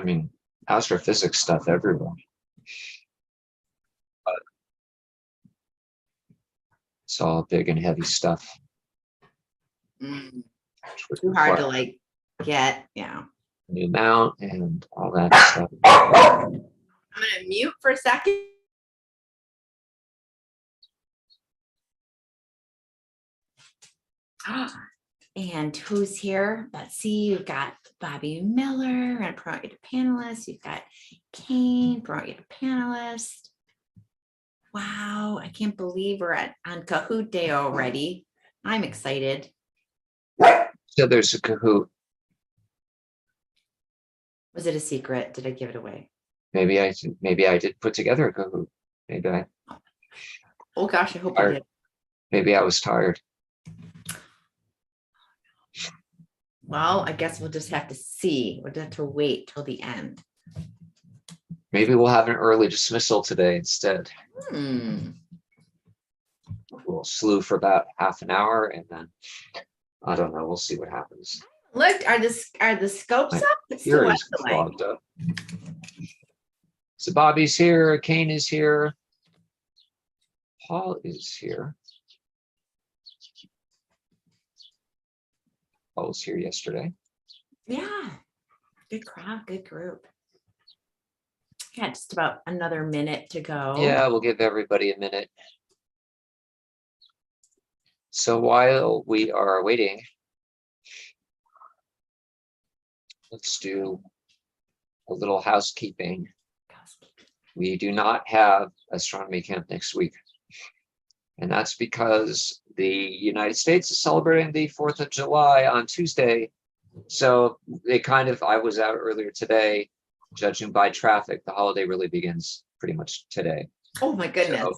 I mean, astrophysics stuff everywhere. But it's all big and heavy stuff. Too hard to like get, yeah. New mount and all that stuff. I'm gonna mute for a second. And who's here? Let's see. You've got Bobby Miller and promote you to panelist. You've got Kane, promote you to panelist. Wow, I can't believe we're on Kahoot Day already. I'm excited. So there's a Kahoot. Was it a secret? Did I give it away? Maybe I did put together a Kahoot. Maybe I. Oh gosh, I hope I did. Maybe I was tired. Well, I guess we'll just have to see. We'll have to wait till the end. Maybe we'll have an early dismissal today instead. We'll Slooh for about half an hour, and then I don't know. We'll see what happens. Look, are the scopes up? It's Here still is clogged up. So Bobby's here. Kane is here. Paul is here. Paul was here yesterday. Yeah, good crowd, good group. Yeah, just about another minute to go. Yeah, we'll give everybody a minute. So while we are waiting, let's do a little housekeeping. We do not have astronomy camp next week. And that's because the United States is celebrating the 4th of July on Tuesday. So I was out earlier today, judging by traffic, the holiday really begins pretty much today. Oh my goodness. So,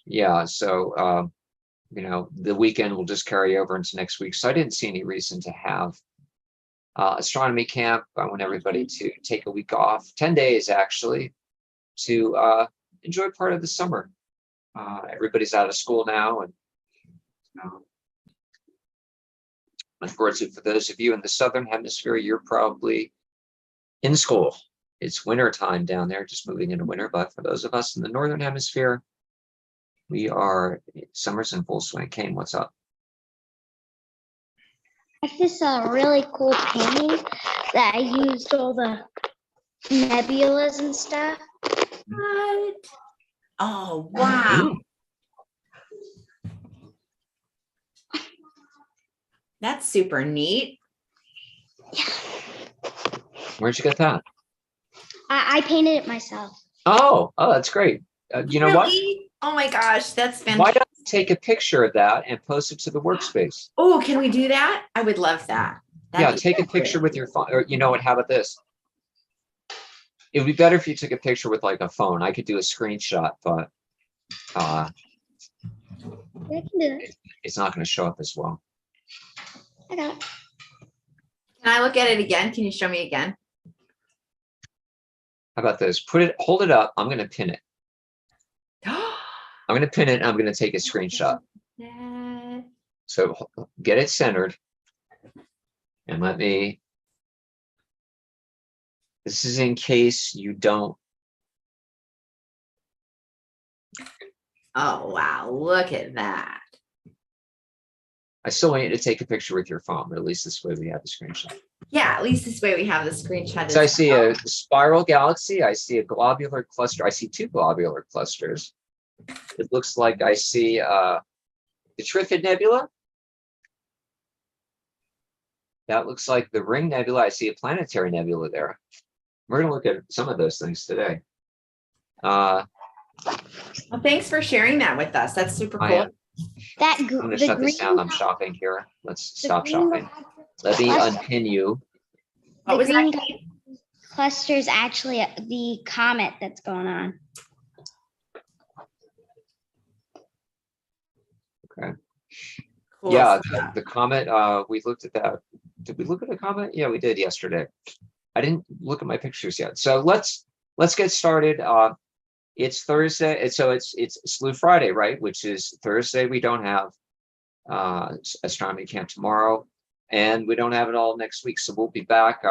yeah. So, the weekend will just carry over into next week. So I didn't see any reason to have astronomy camp. I want everybody to take a week off, 10 days actually, to enjoy part of the summer. Everybody's out of school now, and unfortunately for those of you in the southern hemisphere, you're probably in school. It's winter time down there, just moving into winter. But for those of us in the northern hemisphere, summer's in full swing. Kane, what's up? Like this really cool painting that I used all the nebulas and stuff. What? Oh, wow. That's super neat. Where'd you get that? I painted it myself. Oh, that's great. You know what? Oh my gosh, that's fantastic. Why don't you take a picture of that and post it to the workspace? Oh, can we do that? I would love that. Yeah, take a picture with your phone. Or you know what? How about this? It would be better if you took a picture with like a phone. I could do a screenshot, but I can do it. It's not going to show up as well. I got it. Can I look at it again? Can you show me again? How about this? Hold it up. I'm going to pin it. I'm going to pin it. And I'm going to take a screenshot. So get it centered. And this is in case you don't. Oh, wow. Look at that. I still want you to take a picture with your phone, but at least this way we have the screenshot. Yeah, at least this way we have the screenshot. So I see a spiral galaxy. I see a globular cluster. I see two globular clusters. It looks like I see the Trifid Nebula. That looks like the Ring Nebula. I see a planetary nebula there. We're going to look at some of those things today. Well, thanks for sharing that with us. That's super cool. I'm going to shut this down. I'm shopping here. Let's stop shopping. Let me unpin you. The green cluster is actually the comet that's going on. Okay. Cool. Yeah, the comet. We looked at that. Did we look at the comet? Yeah, we did yesterday. I didn't look at my pictures yet. So let's get started. It's Thursday, so it's Slooh Friday, right? Which is Thursday. We don't have astronomy camp tomorrow, and we don't have it all next week. So we'll be back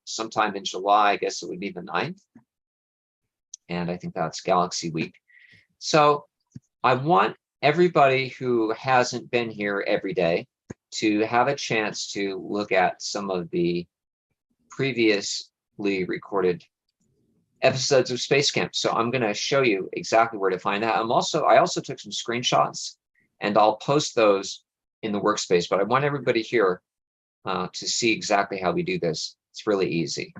sometime in July. I guess it would be the 9th. And I think that's Galaxy Week. So I want everybody who hasn't been here every day to have a chance to look at some of the previously recorded episodes of Space Camp. So I'm going to show you exactly where to find that. I also took some screenshots, and I'll post those in the workspace, but I want everybody here to see exactly how we do this. It's really easy.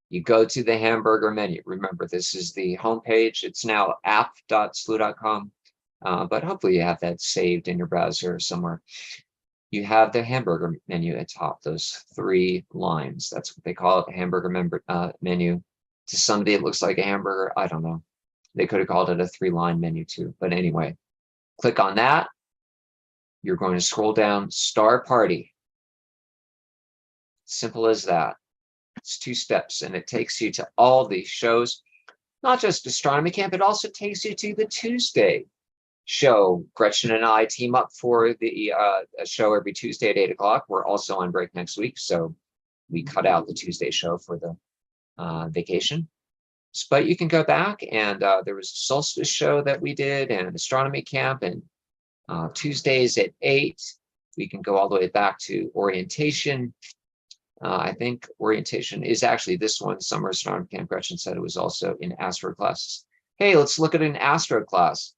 You go to the hamburger menu. Remember, this is the homepage. It's now app.slooh.com, but hopefully you have that saved in your browser somewhere. You have the hamburger menu at top, those 3 lines. That's what they call it, the hamburger menu. To somebody, it looks like a hamburger. I don't know. They could have called it a 3-line menu too. But anyway, click on that. You're going to scroll down, Star Party. Simple as that. It's 2 steps, and it takes you to all these shows. Not just Astronomy Camp, it also takes you to the Tuesday show. Gretchen and I team up for the a show every Tuesday at 8 o'clock. We're also on break next week, so we cut out the Tuesday show for the vacation. But you can go back, and there was a solstice show that we did, and Astronomy Camp, and Tuesdays at 8. We can go all the way back to orientation. I think orientation is actually this one, Summer Astronomy Camp. Gretchen said it was also in astro classes. Hey, let's look at an astro class.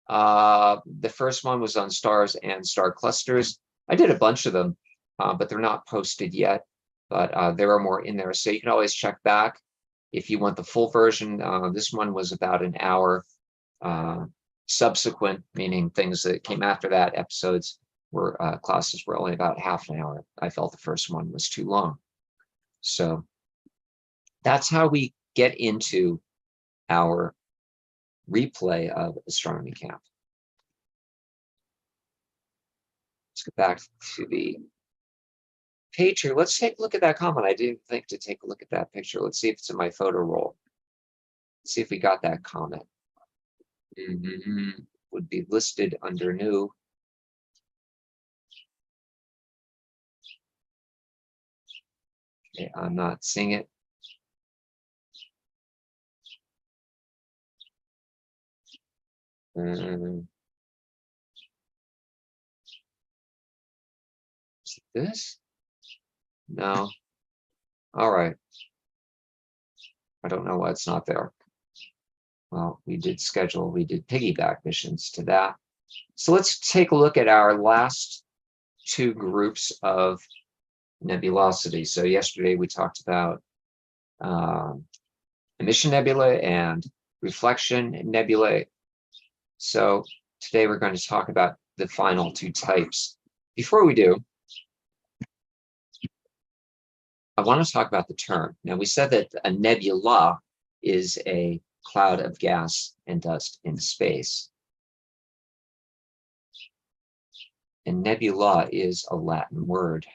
The first one was on stars and star clusters. I did a bunch of them, but they're not posted yet. But there are more in there. So you can always check back if you want the full version. This one was about an hour. Subsequent, meaning things that came after that, episodes were classes were only about half an hour. I felt the first one was too long. So that's how we get into our replay of Astronomy Camp. Let's go back to the page here. Let's take a look at that comment. I didn't think to take a look at that picture. Let's see if it's in my photo roll. Let's see if we got that comment. Would be listed under new. Okay, I'm not seeing it. Is it this? No. All right. I don't know why it's not there. Well, we did piggyback missions to that. So let's take a look at our last 2 groups of nebulosity. So yesterday we talked about emission nebulae and reflection nebulae. So today we're going to talk about the final 2 types. Before we do, I want to talk about the term. Now, we said that a nebula is a cloud of gas and dust in space. And nebula is a Latin word.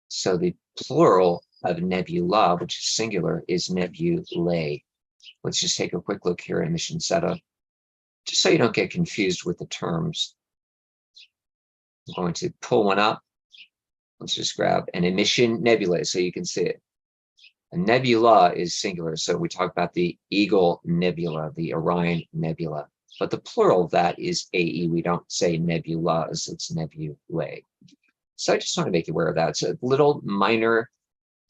So the plural of nebula, which is singular, is nebulae. Let's just take a quick look here in mission setup, just so you don't get confused with the terms. I'm going to pull one up. Let's just grab an emission nebula so you can see it. A nebula is singular, so we talk about the Eagle Nebula, the Orion Nebula. But the plural of that is AE. We don't say nebulas, it's nebulae. So I just want to make you aware of that. It's a little minor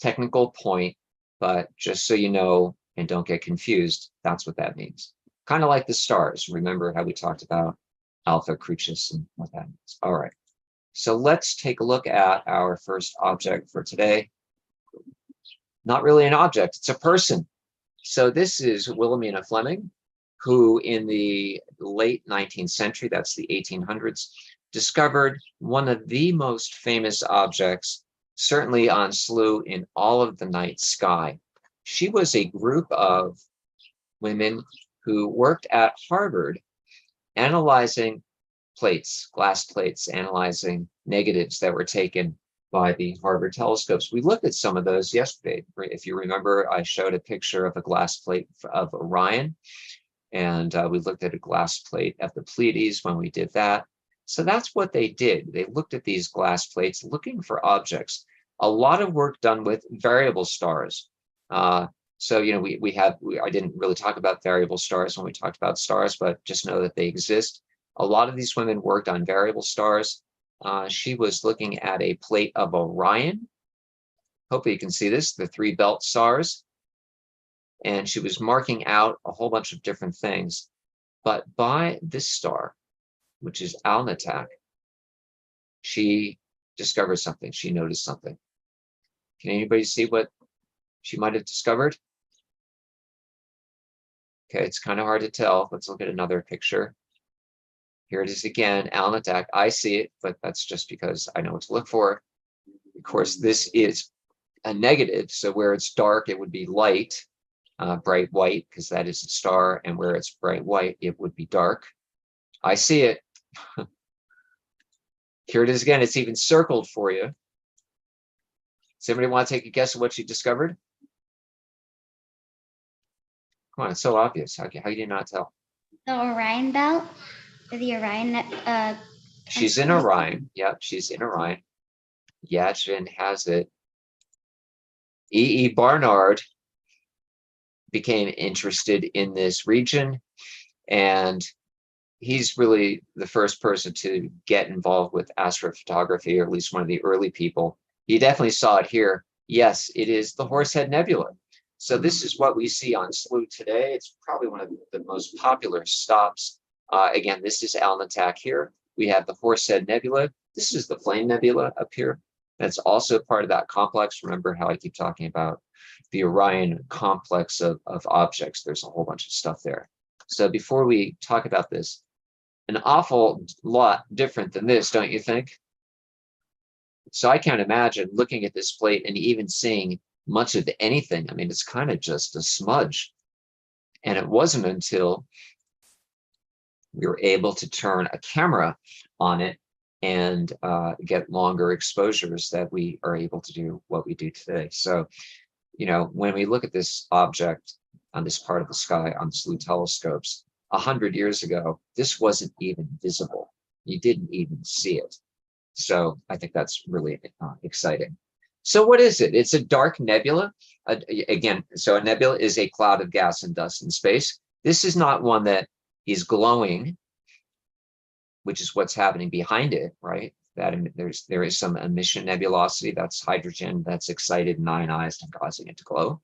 technical point, but just so you know and don't get confused, that's what that means. Kind of like the stars. Remember how we talked about Alpha Crucis and what that means. All right. So let's take a look at our first object for today. Not really an object, it's a person. So this is Wilhelmina Fleming, who in the late 19th century, that's the 1800s, discovered one of the most famous objects, certainly on Slooh, in all of the night sky. She was a group of women who worked at Harvard analyzing plates, glass plates, analyzing negatives that were taken by the Harvard telescopes. We looked at some of those yesterday. If you remember, I showed a picture of a glass plate of Orion, and we looked at a glass plate of the Pleiades when we did that. So that's what they did. They looked at these glass plates looking for objects. a lot of work done with variable stars. So, you know, I didn't really talk about variable stars when we talked about stars, but just know that they exist. A lot of these women worked on variable stars. She was looking at a plate of Orion. Hopefully you can see this, the 3 belt stars. And she was marking out a whole bunch of different things. But by this star, which is Alnitak, she discovered something. She noticed something. Can anybody see what she might have discovered? Okay, it's kind of hard to tell. Let's look at another picture. Here it is again, Alnitak. I see it, but that's just because I know what to look for. Of course, this is a negative. So where it's dark, it would be light, bright white, because that is a star. And where it's bright white, it would be dark. I see it. Here it is again. It's even circled for you. Does anybody want to take a guess at what she discovered? Come on, it's so obvious. How do you not tell? The Orion belt, or the Orion. She's in Orion. Yep, she's in Orion. Yachvin has it. E. Barnard became interested in this region, and he's really the first person to get involved with astrophotography, or at least one of the early people. He definitely saw it here. Yes, it is the Horsehead Nebula. So this is what we see on Slooh today. It's probably one of the most popular stops. Again, this is Alnitak here. We have the Horsehead Nebula. This is the Flame Nebula up here. That's also part of that complex. Remember how I keep talking about the Orion complex of objects. There's a whole bunch of stuff there. So before we talk about this, an awful lot different than this, don't you think? So I can't imagine looking at this plate and even seeing much of anything. I mean, it's kind of just a smudge. And it wasn't until we were able to turn a camera on it and get longer exposures that we are able to do what we do today. So, you know, when we look at this object on this part of the sky on Slooh telescopes, 100 years ago, this wasn't even visible. You didn't even see it. So I think that's really exciting. So what is it? It's a dark nebula. Again, so a nebula is a cloud of gas and dust in space. This is not one that is glowing, which is what's happening behind it, right? That there is some emission nebulosity. That's hydrogen that's excited and ionized and causing it to glow.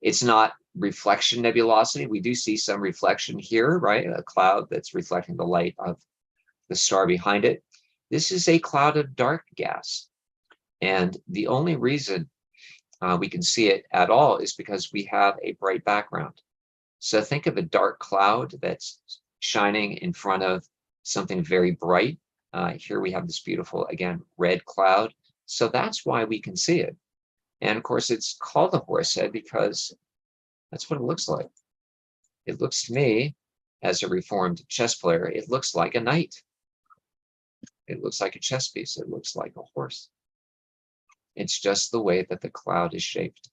It's not reflection nebulosity. We do see some reflection here, right? A cloud that's reflecting the light of the star behind it. This is a cloud of dark gas. And the only reason we can see it at all is because we have a bright background. So think of a dark cloud that's shining in front of something very bright. Here we have this beautiful, again, red cloud. So that's why we can see it. And of course, it's called the Horsehead because that's what it looks like. It looks to me, as a reformed chess player, it looks like a knight. It looks like a chess piece. It looks like a horse. It's just the way that the cloud is shaped.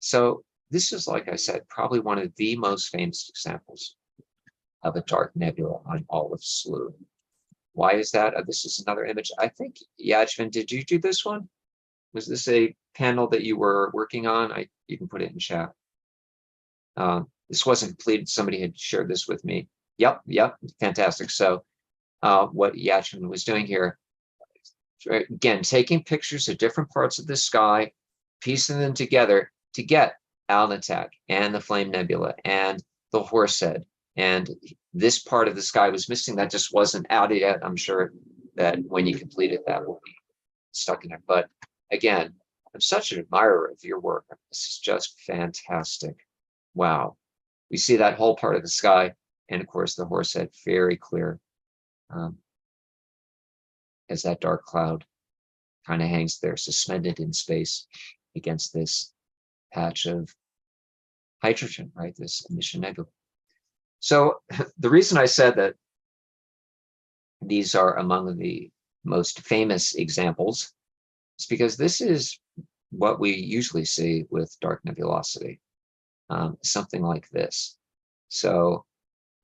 So this is, like I said, probably one of the most famous examples of a dark nebula on all of Slooh. Why is that? This is another image. I think, Yachvin, did you do this one? Was this a panel that you were working on? You can put it in chat. This wasn't completed. Somebody had shared this with me. Yep, fantastic. So what Yachvin was doing here, again, taking pictures of different parts of the sky, piecing them together to get Alnitak and the Flame Nebula and the Horsehead. And this part of the sky was missing. That just wasn't out yet. I'm sure that when you complete it, that will be stuck in there. But again, I'm such an admirer of your work. This is just fantastic. Wow. We see that whole part of the sky. And of course, the Horsehead, very clear. As that dark cloud kind of hangs there, suspended in space against this patch of hydrogen, right? This emission nebula. So the reason I said that these are among the most famous examples is because this is what we usually see with dark nebulosity, something like this. So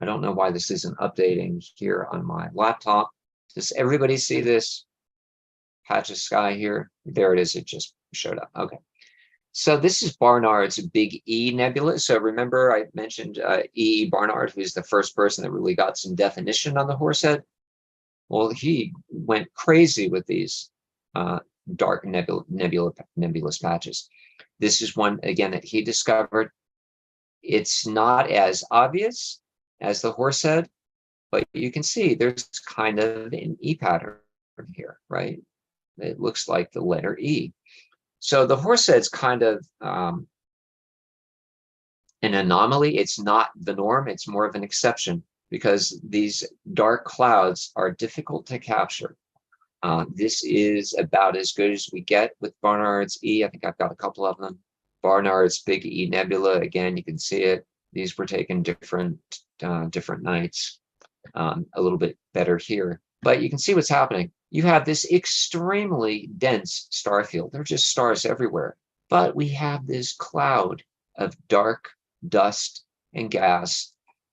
I don't know why this isn't updating here on my laptop. Does everybody see this patch of sky here? There it is. It just showed up. Okay. So this is Barnard's Big E Nebula. So remember I mentioned E. Barnard, who's the first person that really got some definition on the Horsehead. Well, he went crazy with these dark nebulous patches. This is one, again, that he discovered. It's not as obvious as the Horsehead, but you can see there's kind of an E pattern here, right? It looks like the letter E. So the Horsehead's kind of an anomaly. It's not the norm. It's more of an exception because these dark clouds are difficult to capture. This is about as good as we get with Barnard's E. I think I've got a couple of them. Barnard's Big E Nebula. Again, you can see it. These were taken different nights. A little bit better here, but you can see what's happening. You have this extremely dense star field. There are just stars everywhere, but we have this cloud of dark dust and gas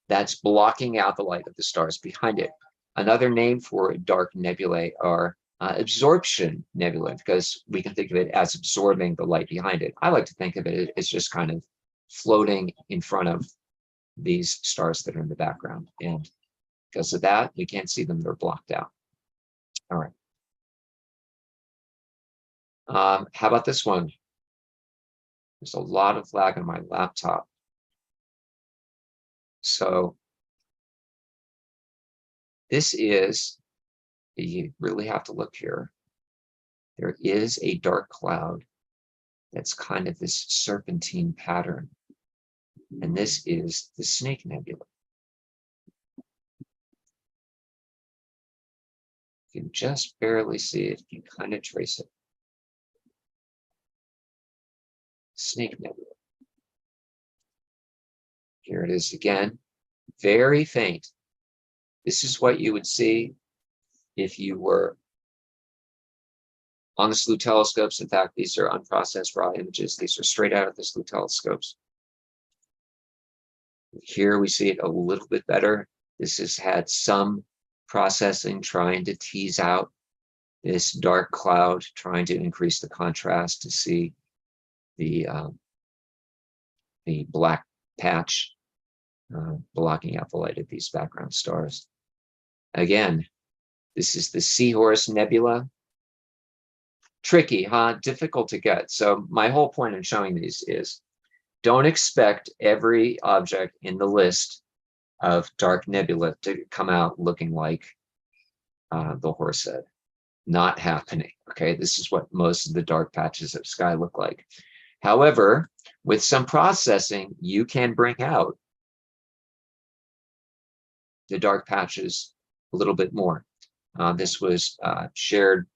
that's blocking out the light of the stars behind it. Another name for dark nebulae are absorption nebulae, because we can think of it as absorbing the light behind it. I like to think of it as just kind of floating in front of these stars that are in the background. And because of that, we can't see them. They're blocked out. All right. How about this one? There's a lot of lag on my laptop. So this is, you really have to look here. There is a dark cloud that's kind of this serpentine pattern. And this is the Snake Nebula. You can just barely see it. You can kind of trace it. Snake Nebula. Here it is again, very faint. This is what you would see if you were on the Slooh telescopes. In fact, these are unprocessed raw images. These are straight out of the Slooh telescopes. Here we see it a little bit better. This has had some processing trying to tease out this dark cloud, trying to increase the contrast to see the black patch blocking out the light of these background stars. Again, this is the Seahorse Nebula. Tricky, huh? Difficult to get. So my whole point in showing these is don't expect every object in the list of dark nebula to come out looking like the Horsehead. Not happening. Okay, this is what most of the dark patches of sky look like. However, with some processing, you can bring out the dark patches a little bit more. This was shared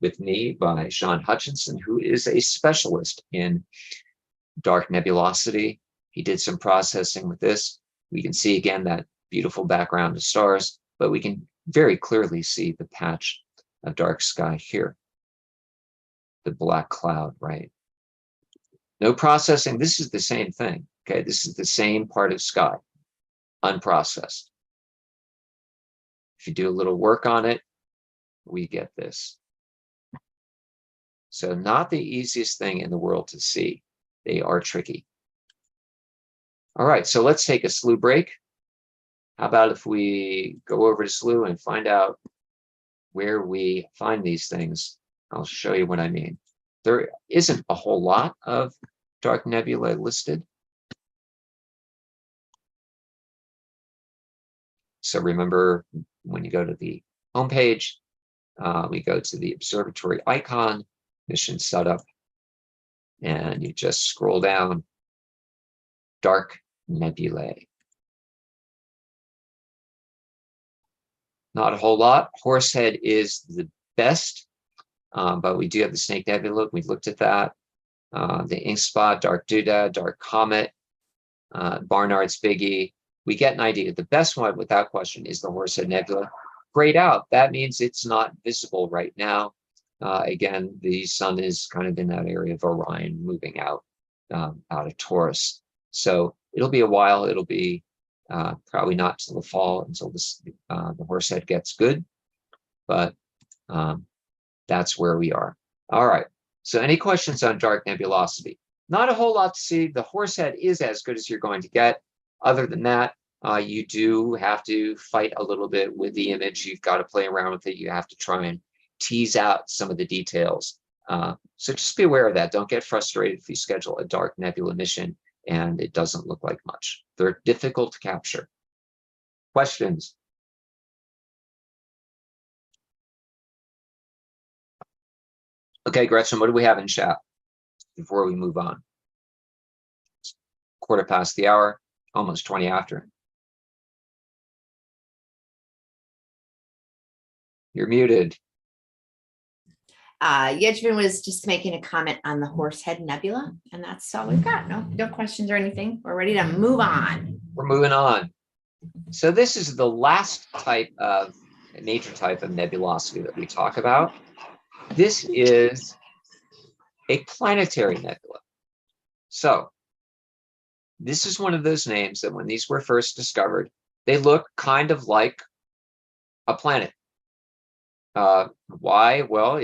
with me by Sean Hutchinson, who is a specialist in dark nebulosity. He did some processing with this. We can see again that beautiful background of stars, but we can very clearly see the patch of dark sky here. The black cloud, right? No processing. This is the same thing. Okay, this is the same part of sky, unprocessed. If you do a little work on it, we get this. So not the easiest thing in the world to see. They are tricky. All right, so let's take a Slooh break. How about if we go over to Slooh and find out where we find these things? I'll show you what I mean. There isn't a whole lot of dark nebulae listed. So remember, when you go to the homepage, we go to the observatory icon, mission setup, and you just scroll down, dark nebulae. Not a whole lot. Horsehead is the best, but we do have the Snake Nebula. We looked at that. The Ink Spot, Dark Doodad, Dark Comet, Barnard's Big E. We get an idea. The best one, without question, is the Horsehead Nebula. Grayed out. That means it's not visible right now. Again, the sun is kind of in that area of Orion, moving out of Taurus. So it'll be a while. It'll be probably not till the fall until the Horsehead gets good. but that's where we are. All right. So any questions on dark nebulosity? Not a whole lot to see. The Horsehead is as good as you're going to get. Other than that, you do have to fight a little bit with the image. You've got to play around with it. You have to try and tease out some of the details. So just be aware of that. Don't get frustrated if you schedule a dark nebula mission and it doesn't look like much. They're difficult to capture. Questions? Okay, Gretchen, what do we have in chat before we move on? 1:15, almost 20 after. You're muted. Yejvin was just making a comment on the Horsehead Nebula, and that's all we've got. No questions or anything. We're ready to move on. We're moving on. So this is the last type of nature type of nebulosity that we talk about. This is a planetary nebula. So this is one of those names that when these were first discovered, they look kind of like a planet. Why? Well,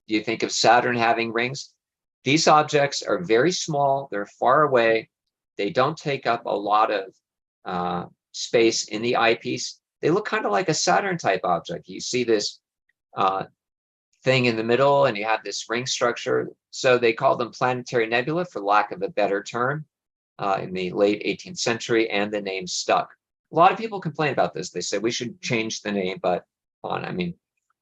you think of Saturn having rings. These objects are very small. They're far away. They don't take up a lot of space in the eyepiece. They look kind of like a Saturn type object. You see this thing in the middle and you have this ring structure. So they call them planetary nebula for lack of a better term in the late 18th century, and the name stuck. A lot of people complain about this. They say we should change the name, but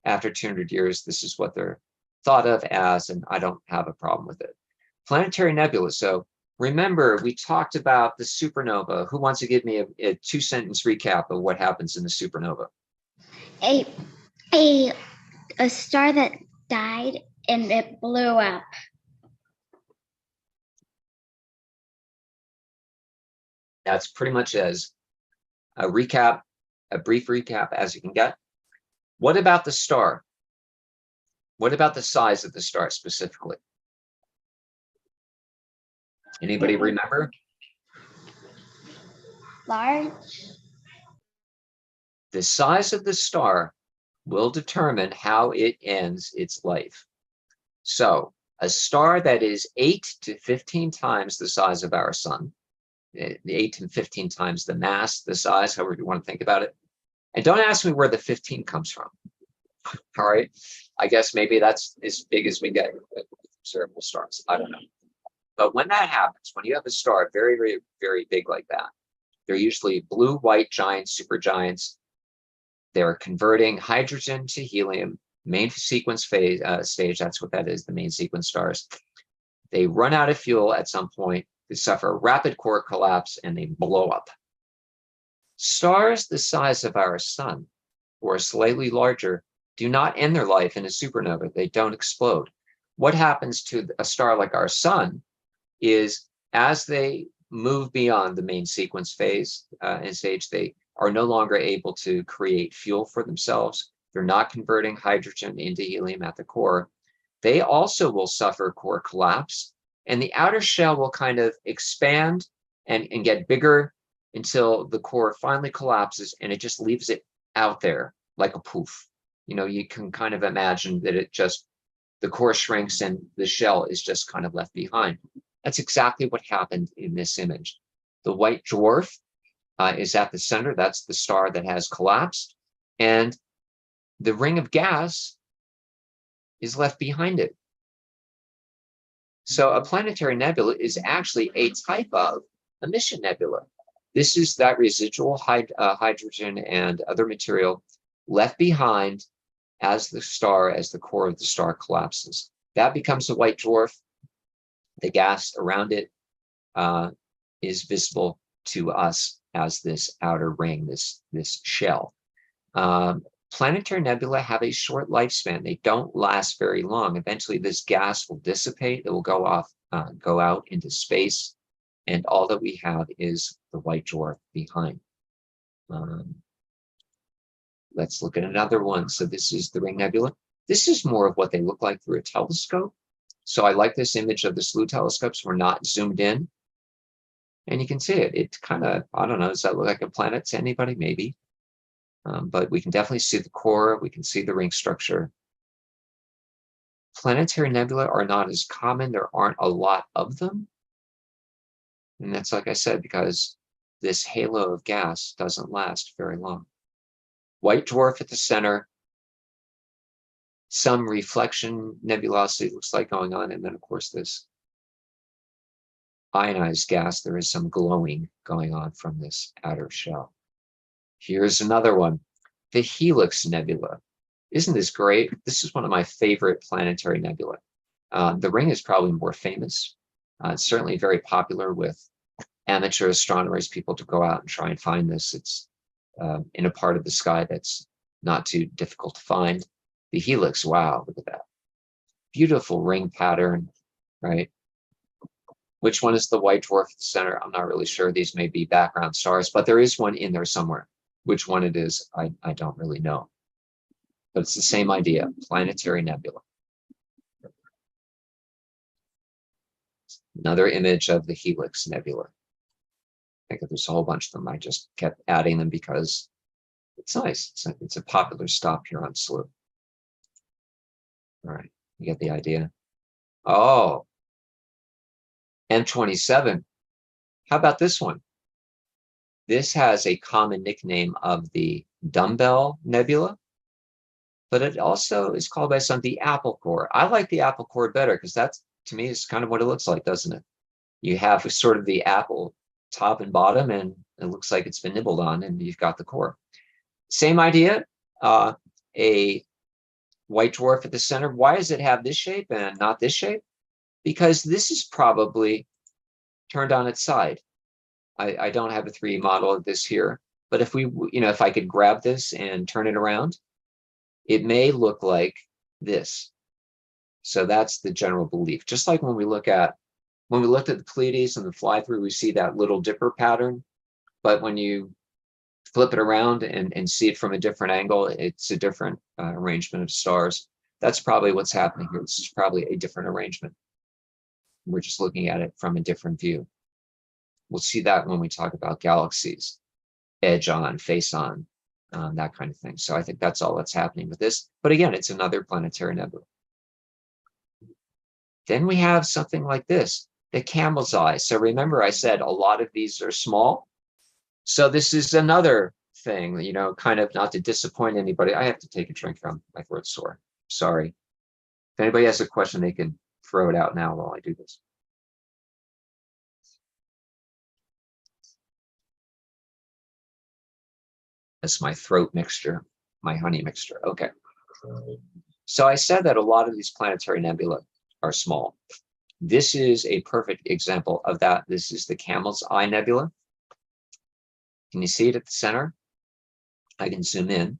after 200 years, this is what they're thought of as, and I don't have a problem with it. Planetary nebula. So remember, we talked about the supernova. Who wants to give me a 2-sentence recap of what happens in the supernova? A star that died and it blew up. That's pretty much as a recap, a brief recap as you can get. What about the star? What about the size of the star specifically? Anybody remember? Large. The size of the star will determine how it ends its life. So a star that is 8 to 15 times the size of our sun, 8 to 15 times the mass, the size, however you want to think about it. And don't ask me where the 15 comes from. All right. I guess maybe that's as big as we get with observable stars. I don't know. But when that happens, when you have a star very, very, very big like that, they're usually blue, white giants, supergiants. They're converting hydrogen to helium, main sequence phase stage. That's what that is, the main sequence stars. They run out of fuel at some point. They suffer a rapid core collapse and they blow up. Stars the size of our sun, or slightly larger, do not end their life in a supernova. They don't explode. What happens to a star like our sun is as they move beyond the main sequence phase and stage, they are no longer able to create fuel for themselves. They're not converting hydrogen into helium at the core. They also will suffer core collapse, and the outer shell will kind of expand and get bigger until the core finally collapses and it just leaves it out there like a poof. You can kind of imagine that the core shrinks and the shell is just kind of left behind. That's exactly what happened in this image. The white dwarf is at the center. That's the star that has collapsed. And the ring of gas is left behind it. So a planetary nebula is actually a type of emission nebula. This is that residual hydrogen and other material left behind as the core of the star collapses. That becomes a white dwarf. The gas around it is visible to us as this outer ring, this shell. Planetary nebula have a short lifespan. They don't last very long. Eventually, this gas will dissipate. It will go out into space, and all that we have is the white dwarf behind. Let's look at another one. So this is the Ring Nebula. This is more of what they look like through a telescope. So I like this image of the Slooh telescopes. We're not zoomed in. And you can see it. It kind of, I don't know, does that look like a planet to anybody? Maybe. But we can definitely see the core. We can see the ring structure. Planetary nebula are not as common. There aren't a lot of them. And that's, like I said, because this halo of gas doesn't last very long. White dwarf at the center, some reflection nebulosity looks like going on, and then of course this ionized gas, there is some glowing going on from this outer shell. Here's another one, the Helix Nebula. Isn't this great? This is one of my favorite planetary nebula. The ring is probably more famous. It's certainly very popular with amateur astronomers, people to go out and try and find this. It's in a part of the sky that's not too difficult to find. The Helix, wow, look at that. Beautiful ring pattern, right? Which one is the white dwarf at the center? I'm not really sure. These may be background stars, but there is one in there somewhere. Which one it is, I don't really know. But it's the same idea, planetary nebula. Another image of the Helix Nebula. I think there's a whole bunch of them. I just kept adding them because it's nice. It's a popular stop here on Slooh. All right, you get the idea. Oh, M27. How about this one? This has a common nickname of the Dumbbell Nebula, but it also is called by some the apple core. I like the apple core better because that's, to me, is kind of what it looks like, doesn't it? You have sort of the apple top and bottom, and it looks like it's been nibbled on, and you've got the core. Same idea, a white dwarf at the center. Why does it have this shape and not this shape? Because this is probably turned on its side. I don't have a 3D model of this here, but if we, if I could grab this and turn it around, it may look like this. So that's the general belief. Just like when we looked at the Pleiades and the fly-through, we see that little dipper pattern, but when you flip it around and see it from a different angle, it's a different arrangement of stars. That's probably what's happening here. This is probably a different arrangement. We're just looking at it from a different view. We'll see that when we talk about galaxies, edge on, face on, that kind of thing. So I think that's all that's happening with this. But again, it's another planetary nebula. Then we have something like this, the camel's eye. So remember, I said a lot of these are small. So this is another thing, kind of not to disappoint anybody. I have to take a drink from my throat's sore. Sorry. If anybody has a question, they can throw it out now while I do this. That's my throat mixture, my honey mixture. Okay. So I said that a lot of these planetary nebula are small. This is a perfect example of that. This is the Camel's Eye Nebula. Can you see it at the center? I can zoom in.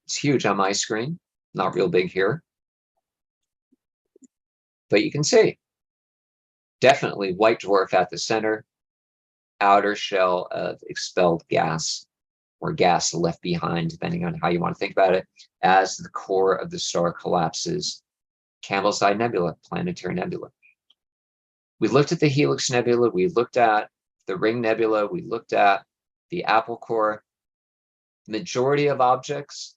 It's huge on my screen, not real big here. But you can see, definitely white dwarf at the center, outer shell of expelled gas or gas left behind, depending on how you want to think about it, as the core of the star collapses. Camel's Eye Nebula, planetary nebula. We looked at the Helix Nebula, we looked at the Ring Nebula, we looked at the apple core. The majority of objects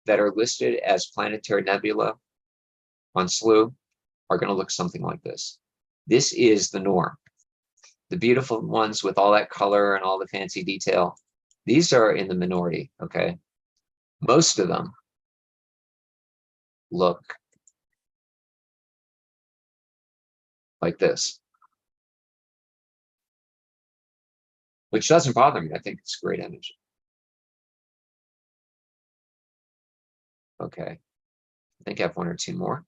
that are listed as planetary nebula on Slooh are going to look something like this. This is the norm. The beautiful ones with all that color and all the fancy detail, these are in the minority, okay? Most of them look like this, which doesn't bother me. I think it's a great image. Okay, I think I have one or two more.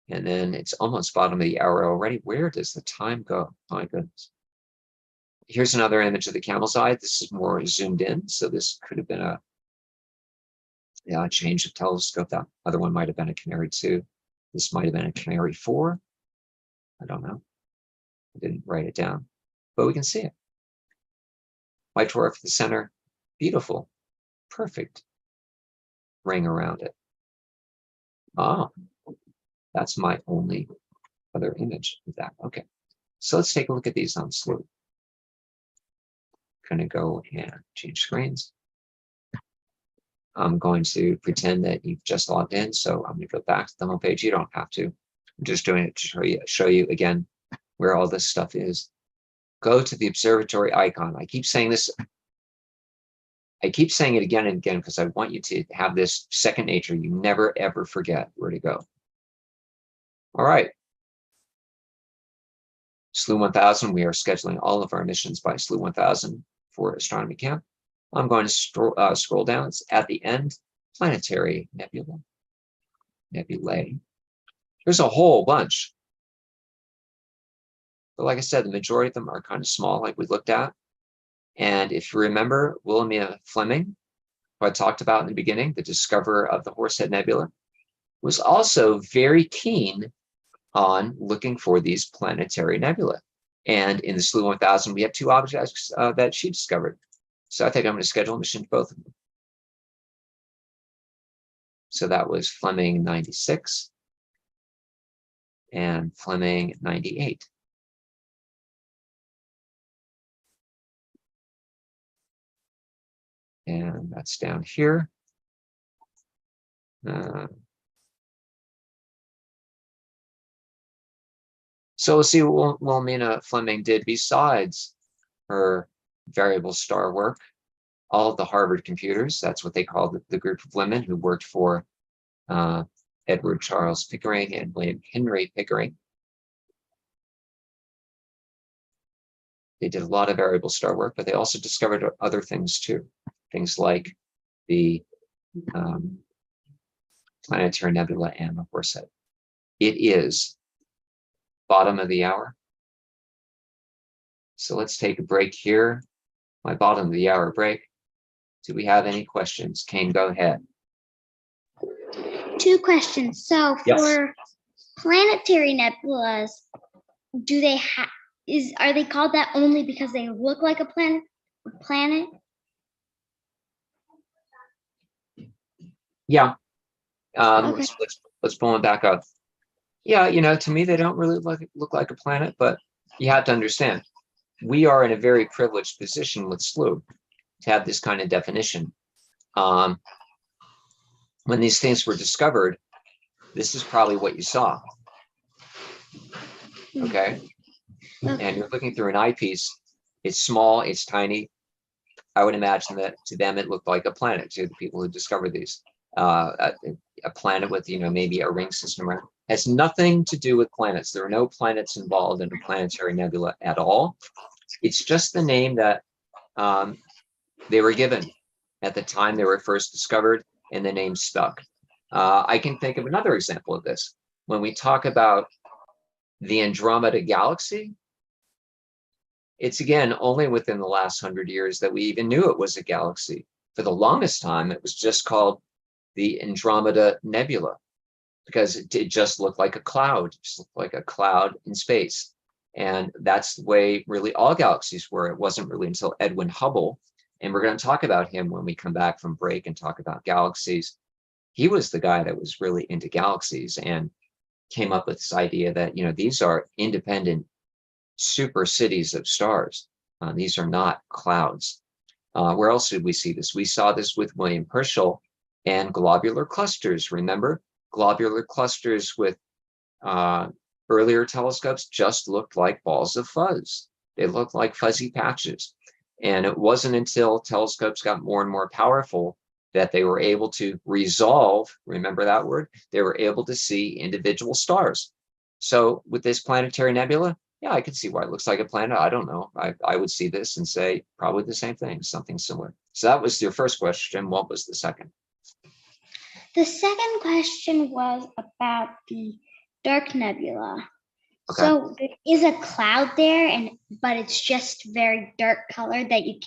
And then it's almost bottom of the hour already. Where does the time go? Oh my goodness. Here's another image of the Camel's Eye. This is more zoomed in. So this could have been a change of telescope. That other one might have been a Canary 2. This might have been a Canary 4. I don't know. I didn't write it down, but we can see it. White dwarf at the center. Beautiful. Perfect ring around it. Oh, that's my only other image of that. Okay, so let's take a look at these on Slooh. Going to go and change screens. I'm going to pretend that you've just logged in. So I'm going to go back to the home page. You don't have to. I'm just doing it to show you again where all this stuff is. Go to the observatory icon. I keep saying this. I keep saying it again and again because I want you to have this second nature. You never, ever forget where to go. All right. Slooh 1000, we are scheduling all of our missions by Slooh 1000 for Astronomy Camp. I'm going to scroll down. It's at the end, planetary nebula, nebulae. There's a whole bunch. But like I said, the majority of them are kind of small, like we looked at. And if you remember, Wilhelmina Fleming, who I talked about in the beginning, the discoverer of the Horsehead Nebula, was also very keen on looking for these planetary nebulae. And in the Slooh 1000, we have 2 objects that she discovered. So I think I'm going to schedule a mission to both of them. So that was Fleming 96 and Fleming 98. And that's down here. So we'll see what Wilhelmina Fleming did besides her variable star work. All of the Harvard computers, that's what they called the group of women who worked for Edward Charles Pickering and William Henry Pickering. They did a lot of variable star work, but they also discovered other things too. Things like the planetary nebula and the Horsehead. It is bottom of the hour. So let's take a break here. My bottom of the hour break. Do we have any questions? Kane, go ahead. 2 questions. So Yes. for planetary nebulas, do they have are they called that only because they look like a planet? Yeah. Okay. Let's pull them back up. Yeah, you know, to me, they don't really look like a planet, but you have to understand, we are in a very privileged position with Slooh to have this kind of definition. When these things were discovered, this is probably what you saw. Okay. And you're looking through an eyepiece. It's small, it's tiny. I would imagine that to them, it looked like a planet, to the people who discovered these. A planet with, you know, maybe a ring system around. Has nothing to do with planets. There are no planets involved in a planetary nebula at all. It's just the name that they were given at the time they were first discovered, and the name stuck. I can think of another example of this. When we talk about the Andromeda Galaxy, it's again only within the last 100 years that we even knew it was a galaxy. For the longest time, it was just called the Andromeda Nebula because it just looked like a cloud, just looked like a cloud in space. And that's the way really all galaxies were. It wasn't really until Edwin Hubble, and we're going to talk about him when we come back from break and talk about galaxies. He was the guy that was really into galaxies and came up with this idea that, you know, these are independent super cities of stars. These are not clouds. Where else did we see this? We saw this with William Herschel and globular clusters. Remember, globular clusters with earlier telescopes just looked like balls of fuzz. They looked like fuzzy patches. And it wasn't until telescopes got more and more powerful that they were able to resolve, remember that word? They were able to see individual stars. So with this planetary nebula, yeah, I could see why it looks like a planet. I don't know. I would see this and say probably the same thing, something similar. So that was your first question. What was the second? The second question was about the dark nebula. Okay. So there is a cloud there, but it's just very dark colored that you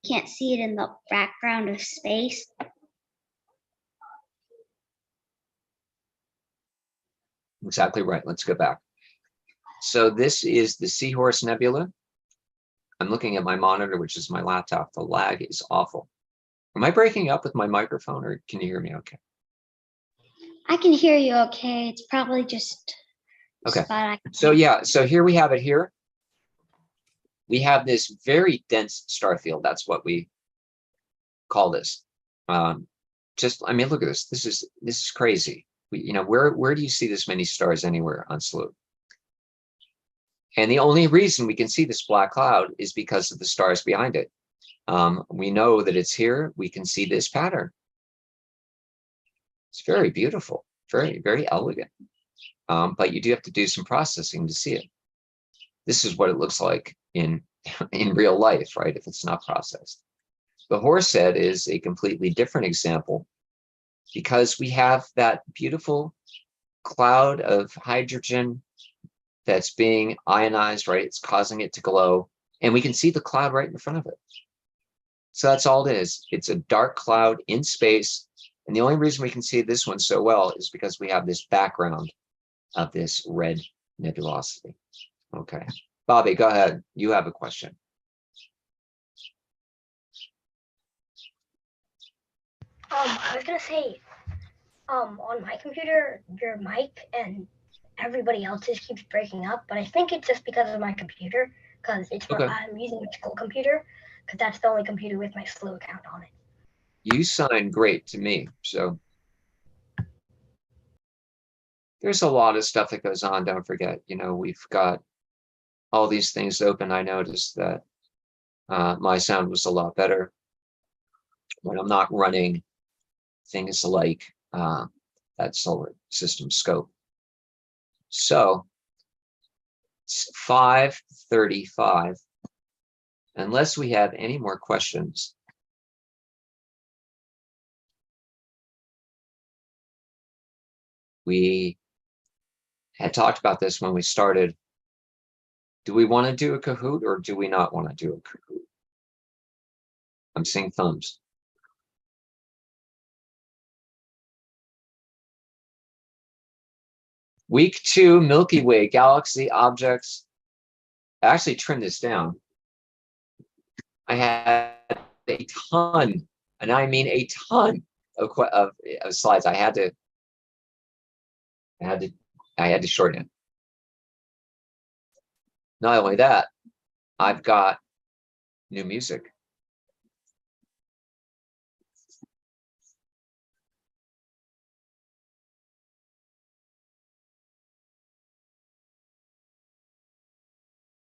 can't see it in the background of space. Exactly right. Let's go back. So this is the Seahorse Nebula. I'm looking at my monitor, which is my laptop. The lag is awful. Am I breaking up with my microphone, or can you hear me okay? I can hear you okay. It's probably just okay. So yeah, so here we have it here. We have this very dense star field. That's what we call this. just, I mean, look at this. This is crazy. You know, where do you see this many stars anywhere on Slooh? And the only reason we can see this black cloud is because of the stars behind it. We know that it's here. We can see this pattern. It's very beautiful, very, very elegant. But you do have to do some processing to see it. This is what it looks like in real life, right? If it's not processed. The horse head is a completely different example because we have that beautiful cloud of hydrogen that's being ionized, right? It's causing it to glow, and we can see the cloud right in front of it. So that's all it is. It's a dark cloud in space. And the only reason we can see this one so well is because we have this background of this red nebulosity. Okay. Bobby, go ahead. You have a question. I was gonna say, on my computer, your mic and everybody else's keeps breaking up, but I think it's just because of my computer, because it's Okay. I'm using a school computer, because that's the only computer with my Slooh account on it. You sound great to me. So there's a lot of stuff that goes on. Don't forget, you know, we've got all these things open. I noticed that my sound was a lot better when I'm not running things like that solar system scope. So it's 5:35. Unless we have any more questions. We had talked about this when we started. Do we want to do a Kahoot or do we not want to do a Kahoot? I'm seeing thumbs. Week 2, Milky Way, galaxy objects. I actually trimmed this down. I had a ton, and I mean a ton of slides. I had to shorten. Not only that, I've got new music.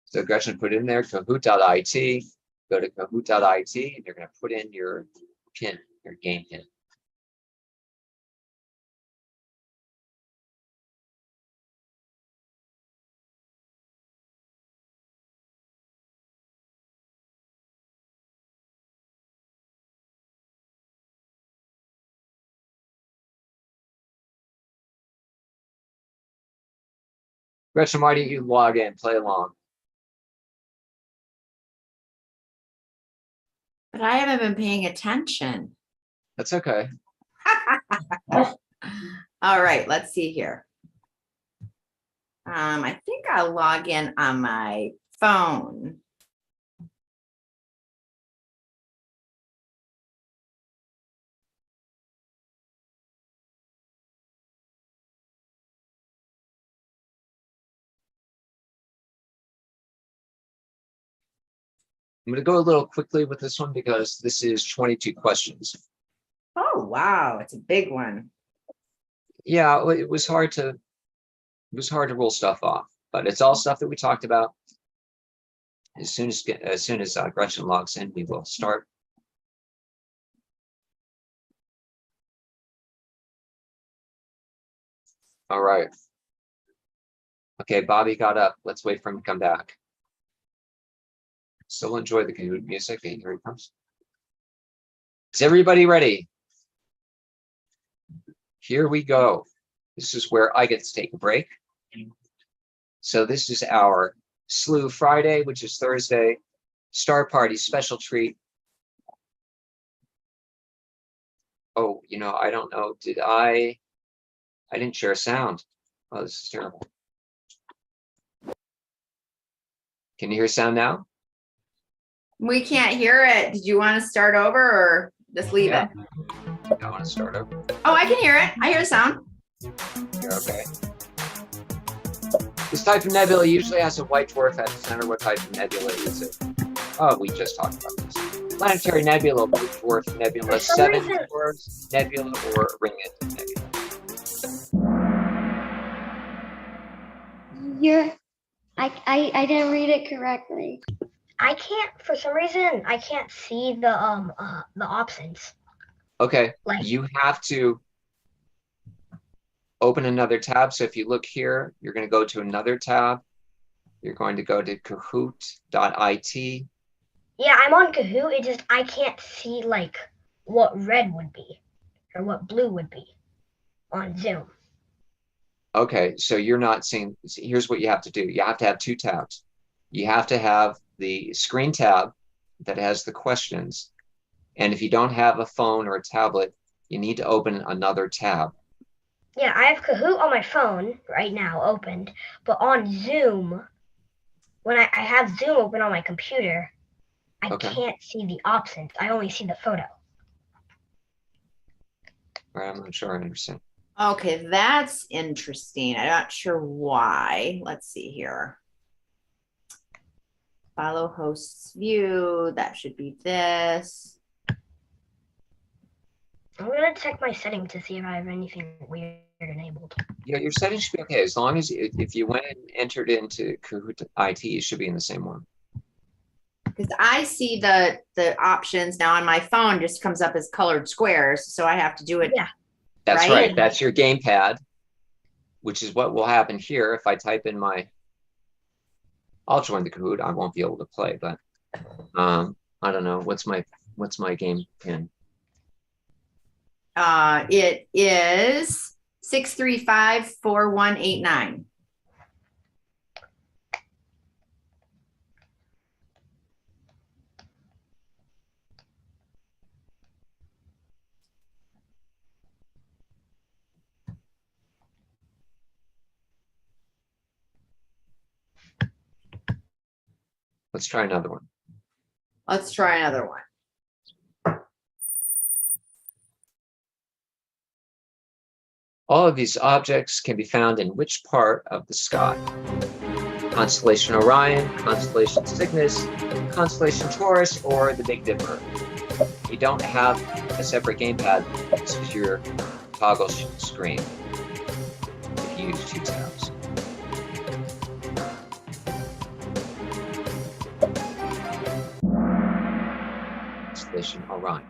So Gretchen put in there kahoot.it. Go to kahoot.it and you're going to put in your pin, your game pin. Gretchen, why don't you log in, play along? But I haven't been paying attention. That's okay. All right, let's see here. I think I'll log in on my phone. I'm going to go a little quickly with this one because this is 22 questions. Oh, wow, it's a big one. Yeah, it was hard to roll stuff off, but it's all stuff that we talked about. As soon as Gretchen logs in, we will start. All right. Okay, Bobby got up. Let's wait for him to come back. Still enjoy the Kahoot music. Here he comes. Is everybody ready? Here we go. This is where I get to take a break. So this is our Slooh Friday, which is Thursday. Star Party special treat. Oh, you know, I don't know. Did I didn't share sound. Oh, this is terrible. Can you hear sound now? We can't hear it. Did you want to start over or just leave it? I want to start over. Oh, I can hear it. I hear the sound. You're okay. This type of nebula usually has a white dwarf at the center. What type of nebula is it? Oh, we just talked about this. Planetary nebula, blue dwarf nebula, For some seven reason- dwarfs nebula, or ring-it nebula. I didn't read it correctly. I can't, for some reason, I can't see the options. Okay, Like- you have to open another tab. So if you look here, you're going to go to another tab. You're going to go to kahoot.it. Yeah, I'm on Kahoot. It just I can't see like what red would be or what blue would be on Zoom. Okay, so you're not seeing, here's what you have to do. You have to have two tabs. You have to have the screen tab that has the questions. And if you don't have a phone or a tablet, you need to open another tab. Yeah, I have Kahoot on my phone right now opened, but on Zoom, when I have Zoom open on my computer, I Okay. can't see the options. I only see the photo. All right, I'm not sure I understand. Okay, that's interesting. I'm not sure why. Let's see here. Follow host's view. That should be this. I'm gonna check my settings to see if I have anything weird enabled. Yeah, your settings should be okay. As long as if you went and entered into Kahoot IT, you should be in the same one. Because I see the options now on my phone just comes up as colored squares. So I have to do it. Yeah. That's Right? right. That's your gamepad, which is what will happen here. If I type in I'll join the Kahoot. I won't be able to play, but I don't know. What's my game pin? It is 6354189. Let's try another one. Let's try another one. All of these objects can be found in which part of the sky? Constellation Orion, Constellation Cygnus, Constellation Taurus, or the Big Dipper? You don't have a separate gamepad. This is your toggle screen if you use two tabs. Constellation Orion.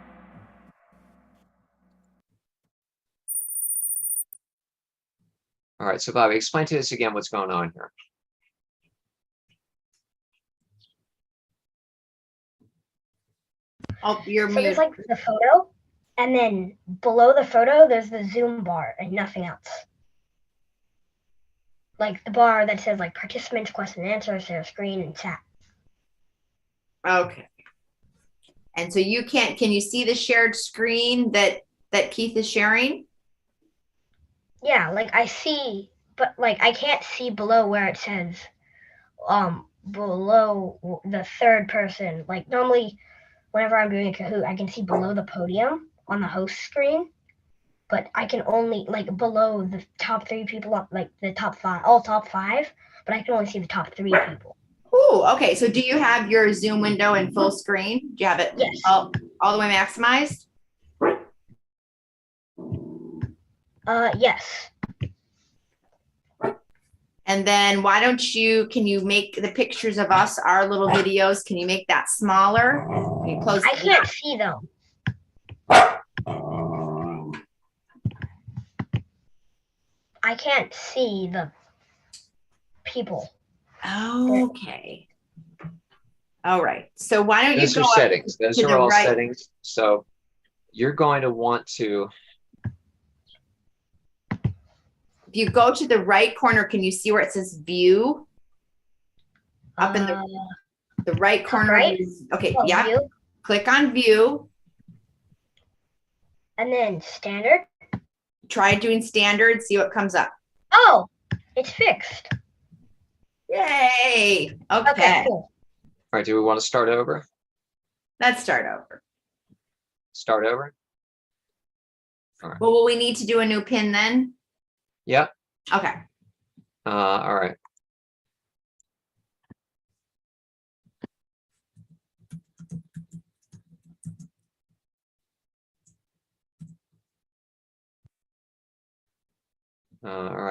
All right, so Bobby, explain to us again what's going on here. Oh, you're So muted. there's like the photo, and then below the photo, there's the Zoom bar and nothing else. Like the bar that says like participants, question and answer, share screen, and chat. Okay. And so you can you see the shared screen that Keith is sharing? Yeah, like I see, but like I can't see below where it says below the third person. Like normally whenever I'm doing a Kahoot, I can see below the podium on the host screen, but I can only like below the top three people, like the top five, all top five, but I can only see the top three people. Oh, okay. So do you have your Zoom window in full screen? Do you have it Yes. all the way maximized? Yes. And then why don't can you make the pictures of us, our little videos, can you make that smaller? Can you close? I can't see them. I can't see the people. Okay. All right. So why don't Those you are go up settings. Those to are the all right? settings. So you're going to want to. If you go to the right corner, can you see where it says view? Up in the right corner. right? Okay. Oh, Yeah. view, Click on view. and then standard. Try doing standard. See what comes up. Oh, it's fixed. Yay. Okay, Okay. cool. All right, do we want to start over? Let's start over. Start over? Well, will we need to do a new pin then? Yeah. Okay. All right.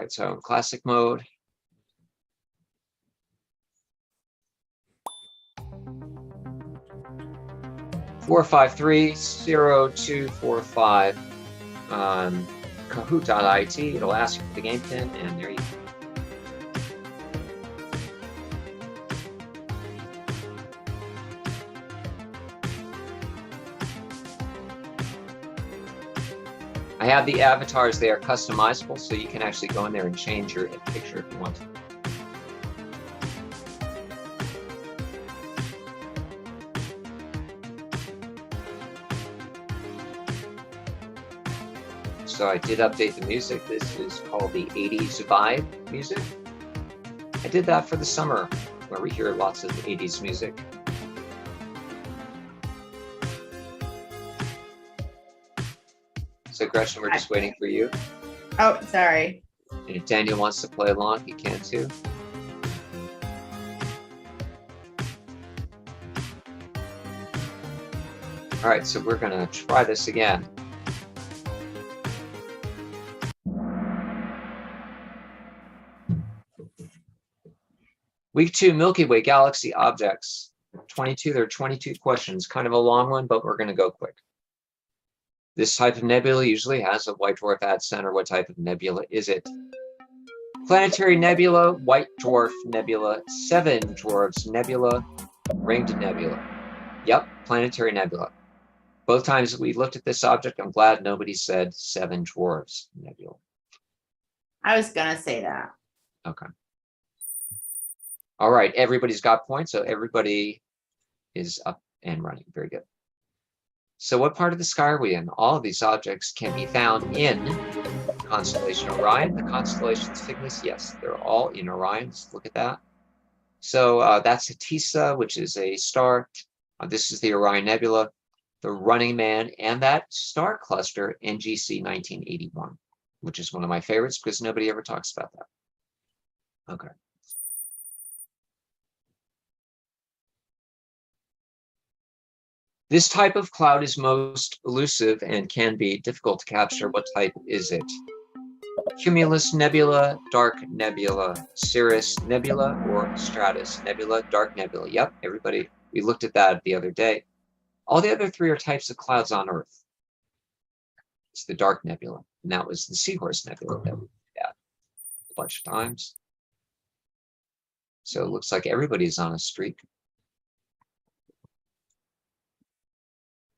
right, so in classic mode. Four five three 0245 Kahoot.it. It'll ask you for the game pin, and there you go. I have the avatars. They are customizable, so you can actually go in there and change your picture if you want to. So I did update the music. This is called the 80s vibe music. I did that for the summer, where we hear lots of 80s music. So Gretchen, we're just waiting for you. Oh, sorry. And if Daniel wants to play along, he can too. All right, so we're gonna try this again. Week 2, Milky Way galaxy objects. 22, there are 22 questions, kind of a long one, but we're gonna go quick. This type of nebula usually has a white dwarf at center. What type of nebula is it? Planetary nebula, white dwarf nebula, seven dwarfs nebula, ringed nebula. Yep, planetary nebula. Both times that we looked at this object, I'm glad nobody said seven dwarfs nebula. I was gonna say that. Okay. All right, everybody's got points, so everybody is up and running. Very good. So what part of the sky are we in? All of these objects can be found in constellation Orion. The constellation Cygnus, yes, they're all in Orion. Let's look at that. So that's Atisa, which is a star. This is the Orion Nebula, the Running Man, and that star cluster, NGC 1981, which is one of my favorites because nobody ever talks about that. Okay. This type of cloud is most elusive and can be difficult to capture. What type is it? Cumulus nebula, dark nebula, cirrus nebula, or stratus nebula, dark nebula. Yep, everybody, we looked at that the other day. All the other three are types of clouds on Earth. It's the dark nebula, and that was the Seahorse nebula that we looked at a bunch of times. So it looks like everybody's on a streak.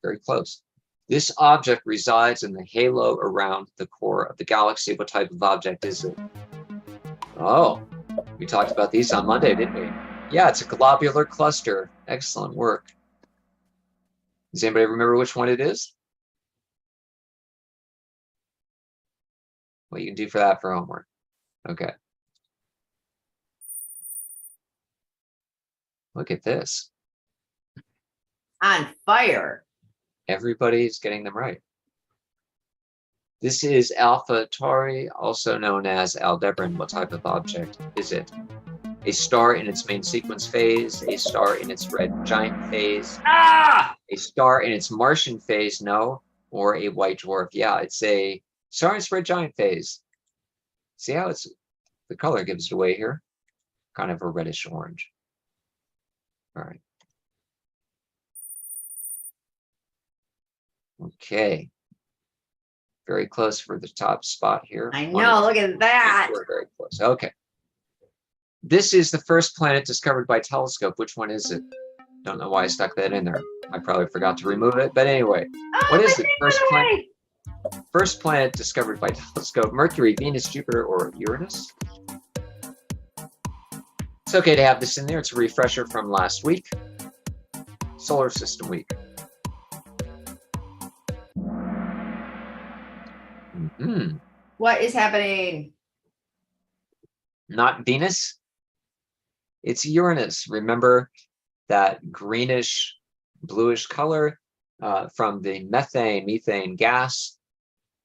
Very close. This object resides in the halo around the core of the galaxy. What type of object is it? Oh, we talked about these on Monday, didn't we? Yeah, it's a globular cluster. Excellent work. Does anybody remember which one it is? What you can do for that for homework. Okay. Look at this. On fire. Everybody's getting them right. This is Alpha Tauri, also known as Aldebaran. What type of object is it? A star in its main sequence phase, a star in its red giant phase, a star in its Martian phase, no, or a white dwarf. Yeah, it's a star in its red giant phase. See how it's, the color gives it away here? Kind of a reddish orange. All right. Okay. Very close for the top spot here. I know, look at that. We're very close. Okay. This is the first planet discovered by telescope. Which one is it? Don't know why I stuck that in there. I probably forgot to remove it, but anyway. What is it? First planet discovered by telescope. Mercury, Venus, Jupiter, or Uranus? It's okay to have this in there. It's a refresher from last week. Solar System Week. What is happening? Not Venus. It's Uranus. Remember that greenish, bluish color from the methane gas.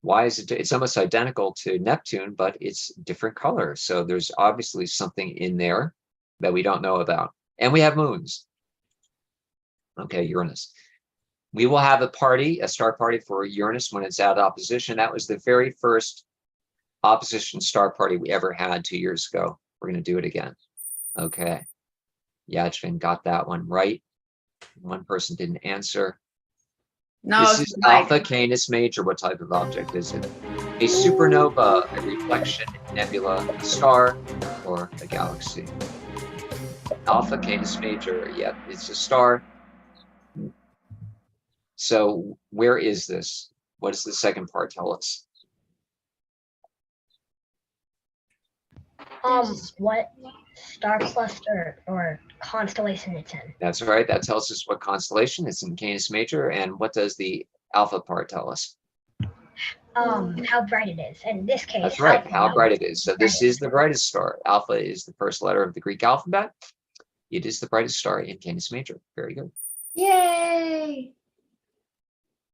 Why is it? It's almost identical to Neptune, but it's different color. So there's obviously something in there that we don't know about. And we have moons. Okay, Uranus. We will have a party, a star party for Uranus when it's out of opposition. That was the very first opposition star party we ever had 2 years ago. We're going to do it again. Okay. Yachvin got that one right. One person didn't answer. No, This it's is like- Alpha Canis Major. What type of object is it? A supernova, a reflection nebula, a star, or a galaxy? Alpha Canis Major. Yep, it's a star. So where is this? What does the second part tell us? What star cluster or constellation it's in? That's right. That tells us what constellation it's in Canis Major. And what does the alpha part tell us? How bright it is. In this case, That's right. alpha, How bright it is. So this is the brightest star. Alpha is the first letter of the Greek alphabet. It is the brightest star in Canis Major. Very good. Yay!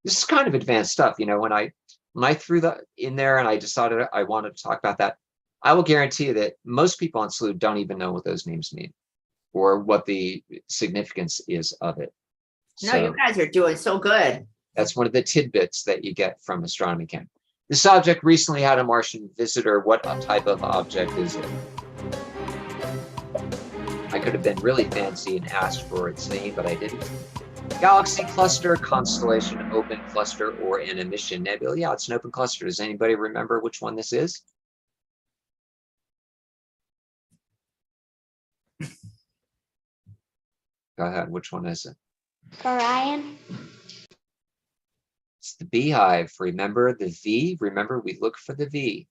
This is kind of advanced stuff. You know, when I threw that in there and I decided I wanted to talk about that, I will guarantee you that most people on Slooh don't even know what those names mean or what the significance is of it. No, So you guys are doing so good. that's one of the tidbits that you get from astronomy camp. This object recently had a Martian visitor. What type of object is it? I could have been really fancy and asked for its name, but I didn't. Galaxy cluster, constellation, open cluster, or an emission nebula. Yeah, it's an open cluster. Does anybody remember which one this is? Go ahead. Which one is it? Orion. It's the beehive. Remember the V? Remember, we look for the V.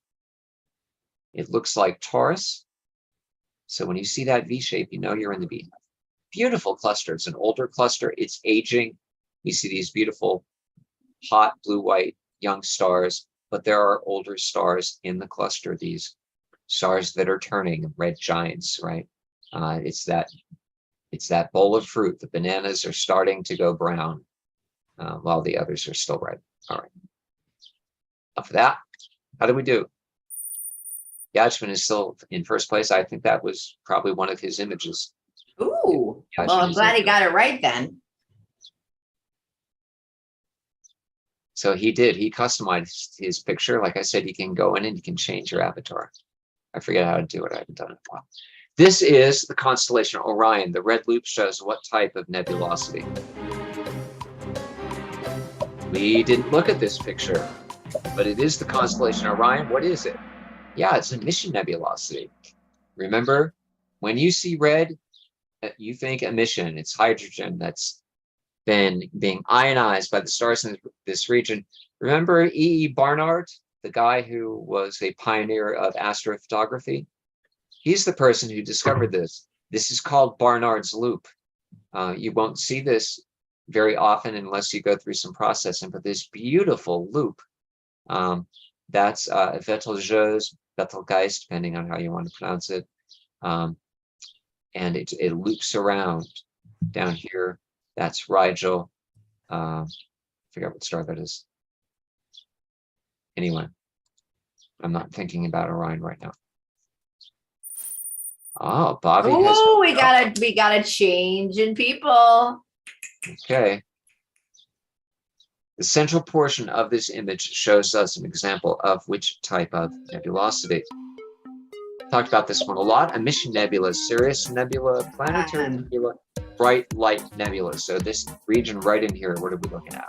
It looks like Taurus. So when you see that V shape, you know you're in the beehive. Beautiful cluster. It's an older cluster. It's aging. You see these beautiful, hot, blue-white young stars, but there are older stars in the cluster, these stars that are turning, red giants, right? It's that bowl of fruit. The bananas are starting to go brown while the others are still red. All right. Enough of that. How do we do? Yachvin is still in first place. I think that was probably one of his images. Ooh, Yeah, well, I'm she's glad he like- got it right then. So he did. He customized his picture. Like I said, you can go in and you can change your avatar. I forget how to do it. I haven't done it in a while. This is the constellation Orion. The red loop shows what type of nebulosity. We didn't look at this picture, but it is the constellation Orion. What is it? Yeah, it's emission nebulosity. Remember, when you see red, you think emission. It's hydrogen that's been being ionized by the stars in this region. Remember E.E. Barnard, the guy who was a pioneer of astrophotography? He's the person who discovered this. This is called Barnard's loop. You won't see this very often unless you go through some processing, but this beautiful loop, that's Betelgeuse, depending on how you want to pronounce it. And it loops around down here. That's Rigel. Forget what star that is. Anyway, I'm not thinking about Orion right now. Oh, Bobby has. Oh, we got a change in people. Okay. The central portion of this image shows us an example of which type of nebulosity. Talked about this one a lot. Emission nebula, Sirius nebula, planetary nebula, bright light nebula. So this region right in here, what are we looking at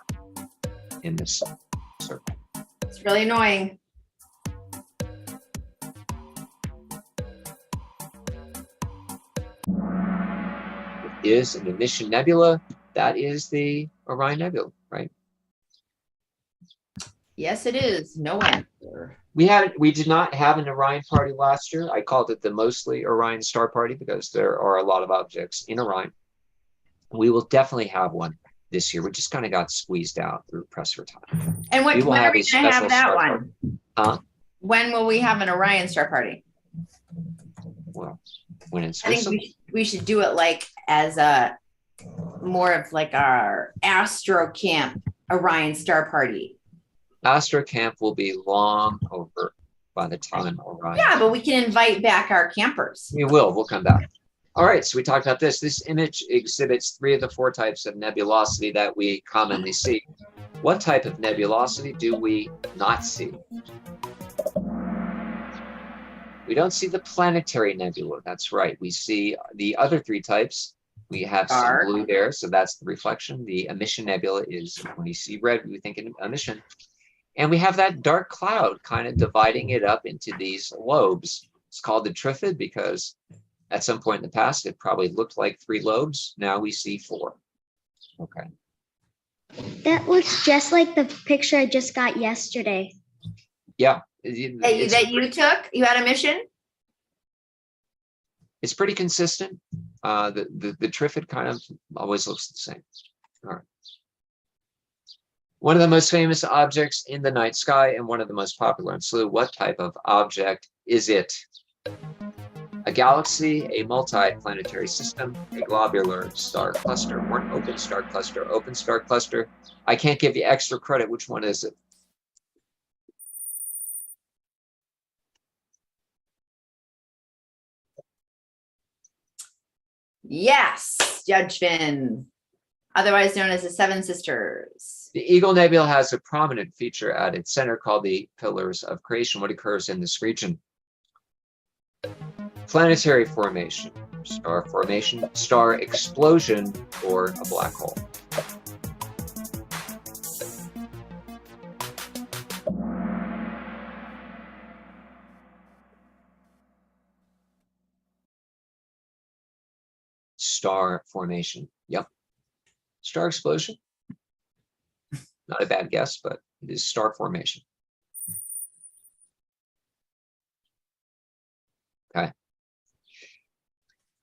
in this circle? It's really annoying. It is an emission nebula. That is the Orion Nebula, right? Yes, it is. No answer. We did not have an Orion party last year. I called it the mostly Orion star party because there are a lot of objects in Orion. We will definitely have one this year. We just kind of got squeezed out through press for time. And We when will are have we a going to have special that star one? Huh? When will we have an Orion star party? Well, when it's I think we should do it like as a more of like our Astro Camp Orion star party. Astro Camp will be long over by the time Orion. Yeah, but we can invite back our campers. We will. We'll come back. All right. So we talked about this. This image exhibits 3 of the 4 types of nebulosity that we commonly see. What type of nebulosity do we not see? We don't see the planetary nebula. That's right. We see the other three types. We have some Dark. blue there, so that's the reflection. The emission nebula is when you see red, we think an emission. And we have that dark cloud kind of dividing it up into these lobes. It's called the trifid because at some point in the past, it probably looked like 3 lobes. Now we see 4. Okay. That looks just like the picture I just got yesterday. Yeah. That you took? You had a mission? It's pretty consistent. The trifid kind of always looks the same. All right. One of the most famous objects in the night sky and one of the most popular in Slooh. What type of object is it? A galaxy, a multi-planetary system, a globular star cluster, or an open star cluster. Open star cluster. I can't give you extra credit. Which one is it? Yes, Judge Finn, otherwise known as the Seven Sisters. The Eagle Nebula has a prominent feature at its center called the Pillars of Creation. What occurs in this region? Planetary formation, star explosion, or a black hole. Star formation. Yep. Star explosion. Not a bad guess, but it is star formation. Okay.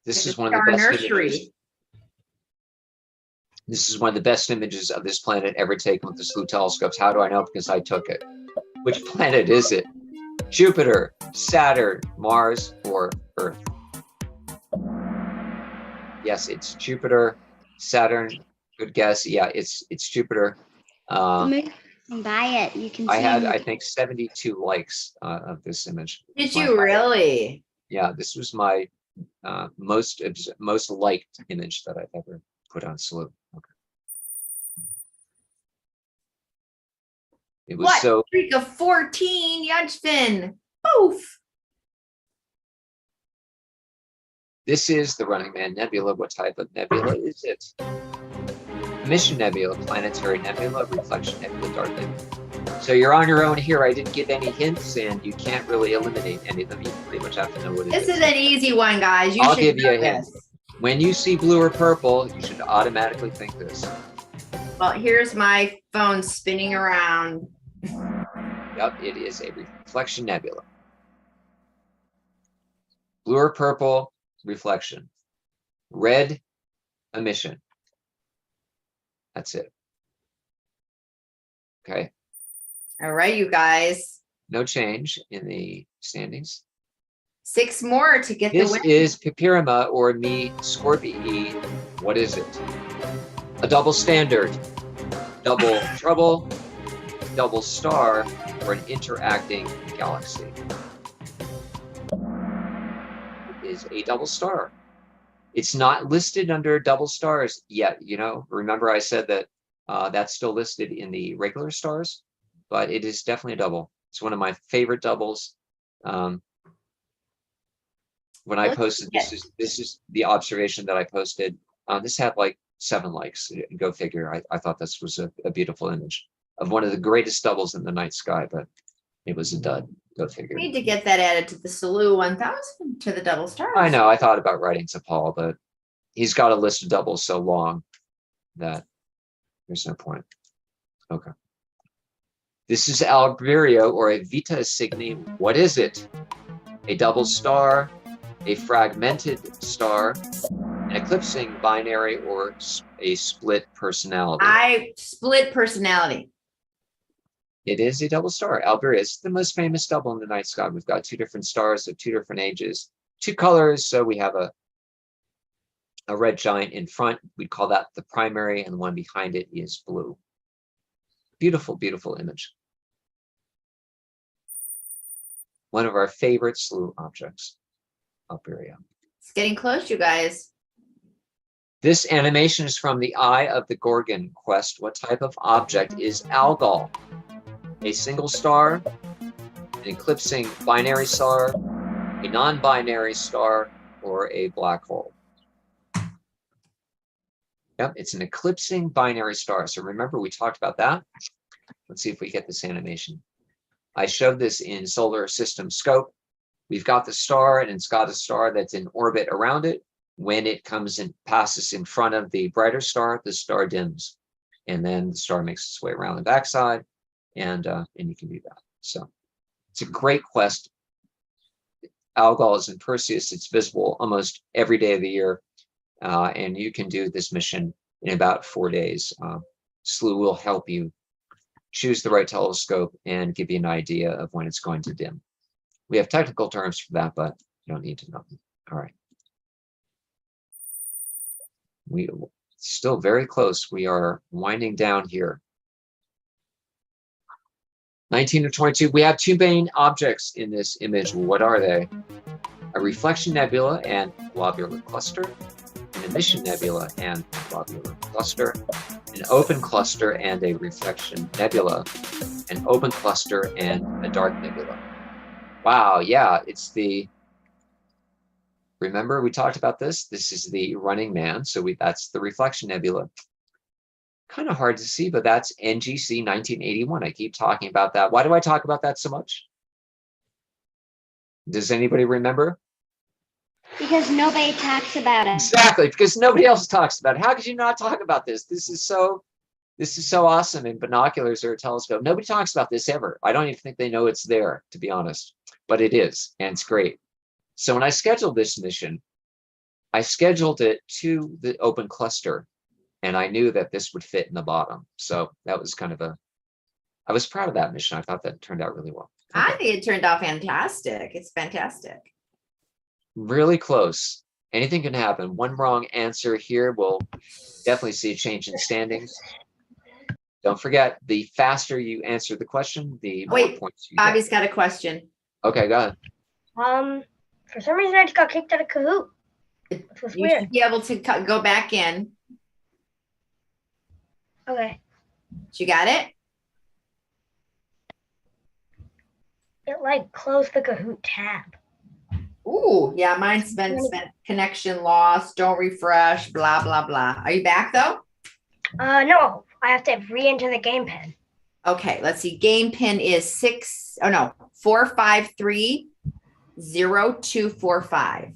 This is one of the best images. This is one of the best images of this planet ever taken with the Slooh telescopes. How do I know? Because I took it. Which planet is it? Jupiter, Saturn, Mars, or Earth? Yes, it's Jupiter, Saturn. Good guess. Yeah, it's Jupiter. You can buy it. You can. I see had, it. I think, 72 likes of this image. Did you really? Yeah, this was my most liked image that I've ever put on Slooh. Okay. It was What? so. Streak of 14, Yudgfin. Oof. This is the Running Man Nebula. What type of nebula is it? Emission nebula, planetary nebula, reflection nebula, dark nebula. So you're on your own here. I didn't give any hints, and you can't really eliminate any of them. You pretty much have to know what it is. This is an easy one, guys. I'll give you a hint. When you see blue or purple, you should automatically think this. Well, here's my phone spinning around. Yep, it is a reflection nebula. Blue or purple, reflection. Red, emission. That's it. Okay. All right, you guys. No change in the standings. 6 more to get the This win. is Pipirima or Me Scorpii. What is it? A double standard, double trouble, double star, or an interacting galaxy. It is a double star. It's not listed under double stars yet. You know, remember I said that that's still listed in the regular stars, but it is definitely a double. It's one of my favorite doubles. When I posted this is the observation that I posted. This had like 7 likes. Go figure. I thought this was a beautiful image of one of the greatest doubles in the night sky, but it was a dud. Go figure. We need to get that added to the Slooh 1000 to the double stars. I know. I thought about writing to Paul, but he's got a list of doubles so long that there's no point. Okay. This is Alberio or a Vita Cygni. What is it? A double star, a fragmented star, an eclipsing binary, or a split personality? Split personality. It is a double star. Alberio is the most famous double in the night sky. We've got 2 different stars of 2 different ages, 2 colors. So we have a red giant in front. We'd call that the primary, and the one behind it is blue. Beautiful, beautiful image. One of our favorite Slooh objects, Alberio. It's getting close, you guys. This animation is from the Eye of the Gorgon quest. What type of object is Algol? A single star, an eclipsing binary star, a non-binary star, or a black hole. Yep, it's an eclipsing binary star. So remember, we talked about that. Let's see if we get this animation. I showed this in solar system scope. We've got the star, and it's got a star that's in orbit around it. When it comes and passes in front of the brighter star, the star dims, and then the star makes its way around the backside, and you can do that. So it's a great quest. Algol and Perseus, it's visible almost every day of the year, and you can do this mission in about 4 days. Slooh will help you choose the right telescope and give you an idea of when it's going to dim. We have technical terms for that, but you don't need to know them. All right. We still very close. We are winding down here. 19 to 22. We have two main objects in this image. What are they? A reflection nebula and globular cluster, an emission nebula and globular cluster, an open cluster and a reflection nebula, an open cluster and a dark nebula. Wow, yeah, it's the, remember we talked about this? This is the Running Man, so that's the reflection nebula. Kind of hard to see, but that's NGC 1981. I keep talking about that. Why do I talk about that so much? Does anybody remember? Because nobody talks about it. Exactly, because nobody else talks about it. How could you not talk about this? This is so awesome in binoculars or a telescope. Nobody talks about this ever. I don't even think they know it's there, to be honest, but it is, and it's great. So when I scheduled this mission, I scheduled it to the open cluster, and I knew that this would fit in the bottom. So that was kind of I was proud of that mission. I thought that turned out really well. Okay. I think it turned out fantastic. It's fantastic. Really close. Anything can happen. One wrong answer here will definitely see a change in standings. Don't forget, the faster you answer the question, the more points you Bobby's get. got a question. Okay, go ahead. For some reason I just got kicked out of Kahoot. Which was You weird. should be able to go back in. Okay. You got it? It like closed the Kahoot tab. Ooh, yeah, mine's been connection lost, don't refresh, blah, blah, blah. Are you back though? No, I have to re-enter the game pin. Okay, let's see. Game pin is 4530245.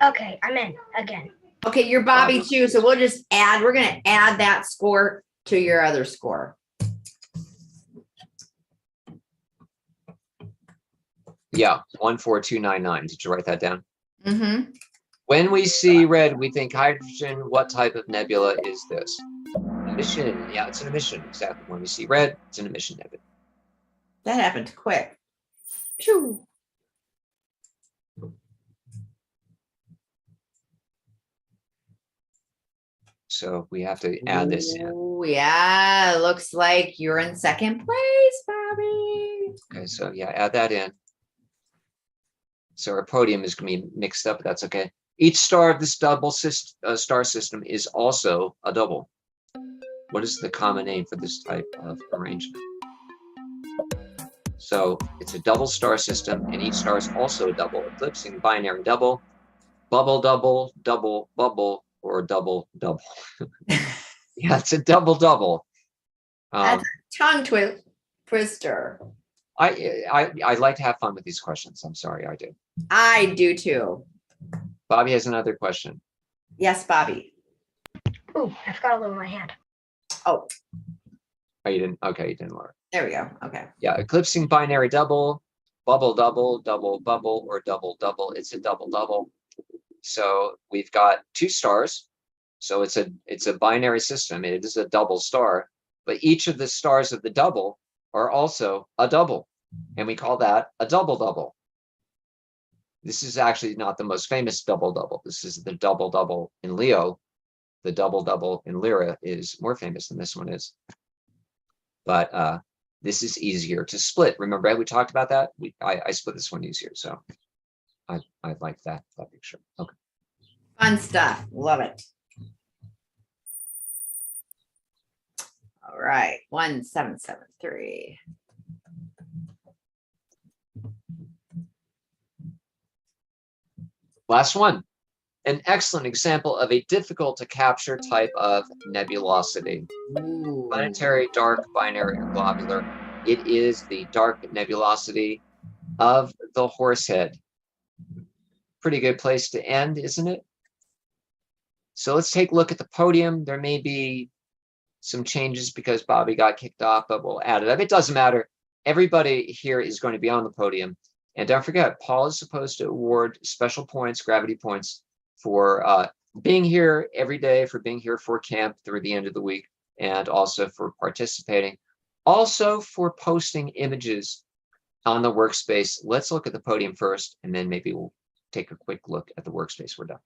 Okay, I'm in again. Okay, you're Bobby too, so we're going to add that score to your other score. Yeah, 14299. Did you write that down? Mm-hmm. When we see red, we think hydrogen. What type of nebula is this? Emission. Yeah, it's an emission. Exactly. When we see red, it's an emission nebula. That happened quick. Phew. So we have to add this in. Oh, yeah. Looks like you're in second place, Bobby. Okay, so yeah, add that in. So our podium is going to be mixed up, but that's okay. Each star of this double star system is also a double. What is the common name for this type of arrangement? So it's a double star system, and each star is also a double, eclipsing binary double, bubble double, double bubble, or double double. Yeah, it's a double double. That's a tongue twister. I like to have fun with these questions. I'm sorry, I do. I do too. Bobby has another question. Yes, Bobby. Ooh, I forgot a little in my hand. Oh, You didn't? Okay, you didn't learn. there we go. Okay. Yeah, eclipsing binary double, bubble double, double bubble, or double double. It's a double double. So we've got two stars. So it's a binary system. It is a double star, but each of the stars of the double are also a double, and we call that a double double. This is actually not the most famous double double. This is the double double in Leo. The double double in Lyra is more famous than this one is. But this is easier to split. Remember, we talked about that. I split this one easier, so I like that picture. Okay. Fun stuff. Love it. All right, 1773. Last one. An excellent example of a difficult to capture type of nebulosity. Ooh. Planetary, dark, binary, or globular. It is the dark nebulosity of the Horsehead. Pretty good place to end, isn't it? So let's take a look at the podium. There may be some changes because Bobby got kicked off, but we'll add it up. It doesn't matter. Everybody here is going to be on the podium. And don't forget, Paul is supposed to award special points, gravity points, for being here every day, for being here for camp through the end of the week, and also for participating. Also for posting images on the workspace. Let's look at the podium first, and then maybe we'll take a quick look at the workspace. We're done.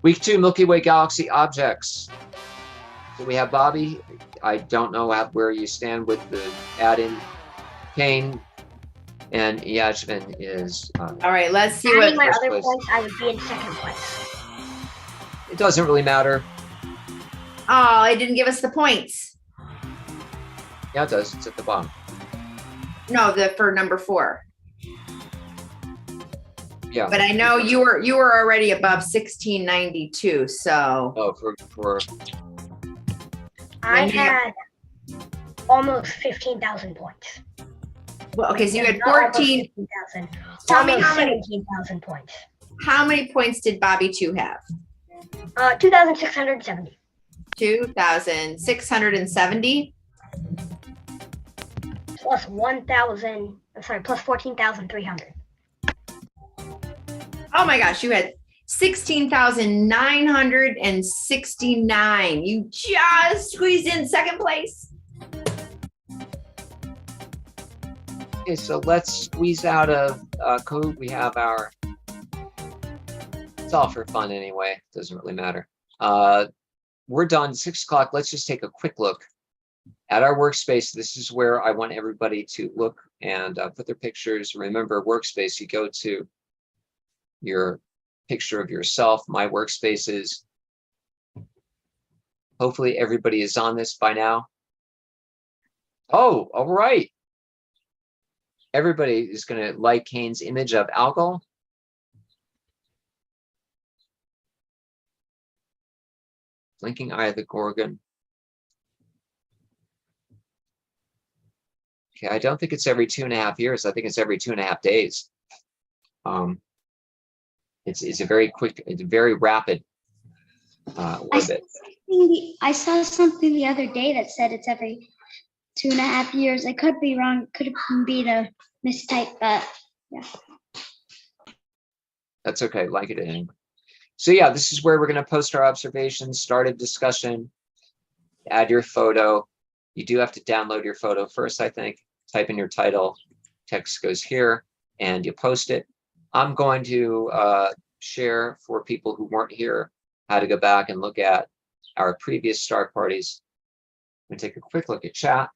Week 2, Milky Way galaxy objects. So we have Bobby. I don't know where you stand with the add-in. Kane and Yajvin is. All right, let's see Adding my what. other place. points, I would be in second place. It doesn't really matter. Oh, it didn't give us the points. Yeah, it does. It's at the bottom. No, for number 4. Yeah. But I know you were already above 1692. So. Oh, for I When you- had almost 15,000 points. Well, okay, so you had Not almost 14. 15,000. Tell me Almost how many. 17,000 points. How many points did Bobby 2 have? 2,670. 2,670. Plus 1,000. I'm sorry, plus 14,300. Oh my gosh, you had 16,969. You just squeezed in second place. Okay, so let's squeeze out of Kahoot. We have our. It's all for fun anyway. Doesn't really matter. We're done. 6 o'clock. Let's just take a quick look at our workspace. This is where I want everybody to look and put their pictures. Remember, workspace. You go to your picture of yourself. My workspaces. Hopefully, everybody is on this by now. Oh, all right. Everybody is going to like Kane's image of algal. Blinking eye of the Gorgon. Okay, I don't think it's every 2.5 years. I think it's every 2.5 days. It's a very quick, it's a very rapid orbit. I saw something the other day that said it's every 2.5 years. I could be wrong. Could be the mistype, but yeah. That's okay. Like it anyway. So yeah, this is where we're going to post our observations, start a discussion, add your photo. You do have to download your photo first, I think. Type in your title, text goes here, and you post it. I'm going to share for people who weren't here how to go back and look at our previous start parties. I'm going to take a quick look at chat.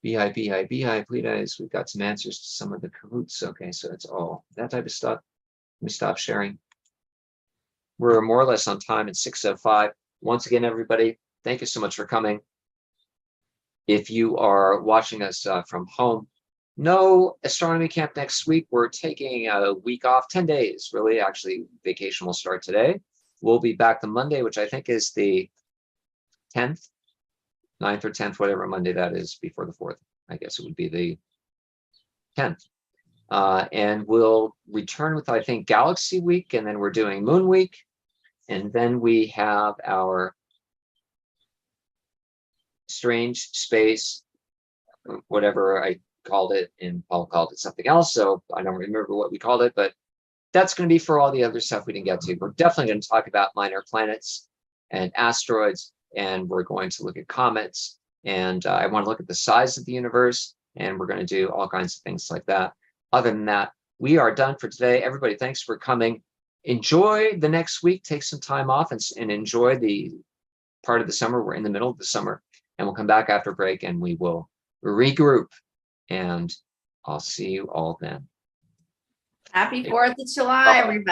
Please. We've got some answers to some of the Kahoots. Okay, so it's all that type of stuff. Let me stop sharing. We're more or less on time at 6:05. Once again, everybody, thank you so much for coming. If you are watching us from home, no astronomy camp next week. We're taking a week off, 10 days, really. Actually, vacation will start today. We'll be back the Monday, which I think is the 10th, 9th or 10th, whatever Monday that is before the 4th. I guess it would be the 10th. And we'll return with, I think, Galaxy Week, and then we're doing Moon Week. And then we have our strange space, whatever I called it, and Paul called it something else. So I don't remember what we called it, but that's going to be for all the other stuff we didn't get to. We're definitely going to talk about minor planets and asteroids, and we're going to look at comets. And I want to look at the size of the universe, and we're going to do all kinds of things like that. Other than that, we are done for today. Everybody, thanks for coming. Enjoy the next week. Take some time off and enjoy the part of the summer. We're in the middle of the summer. and we'll come back after break and we will regroup. And I'll see you all then. Happy 4th of July, everybody.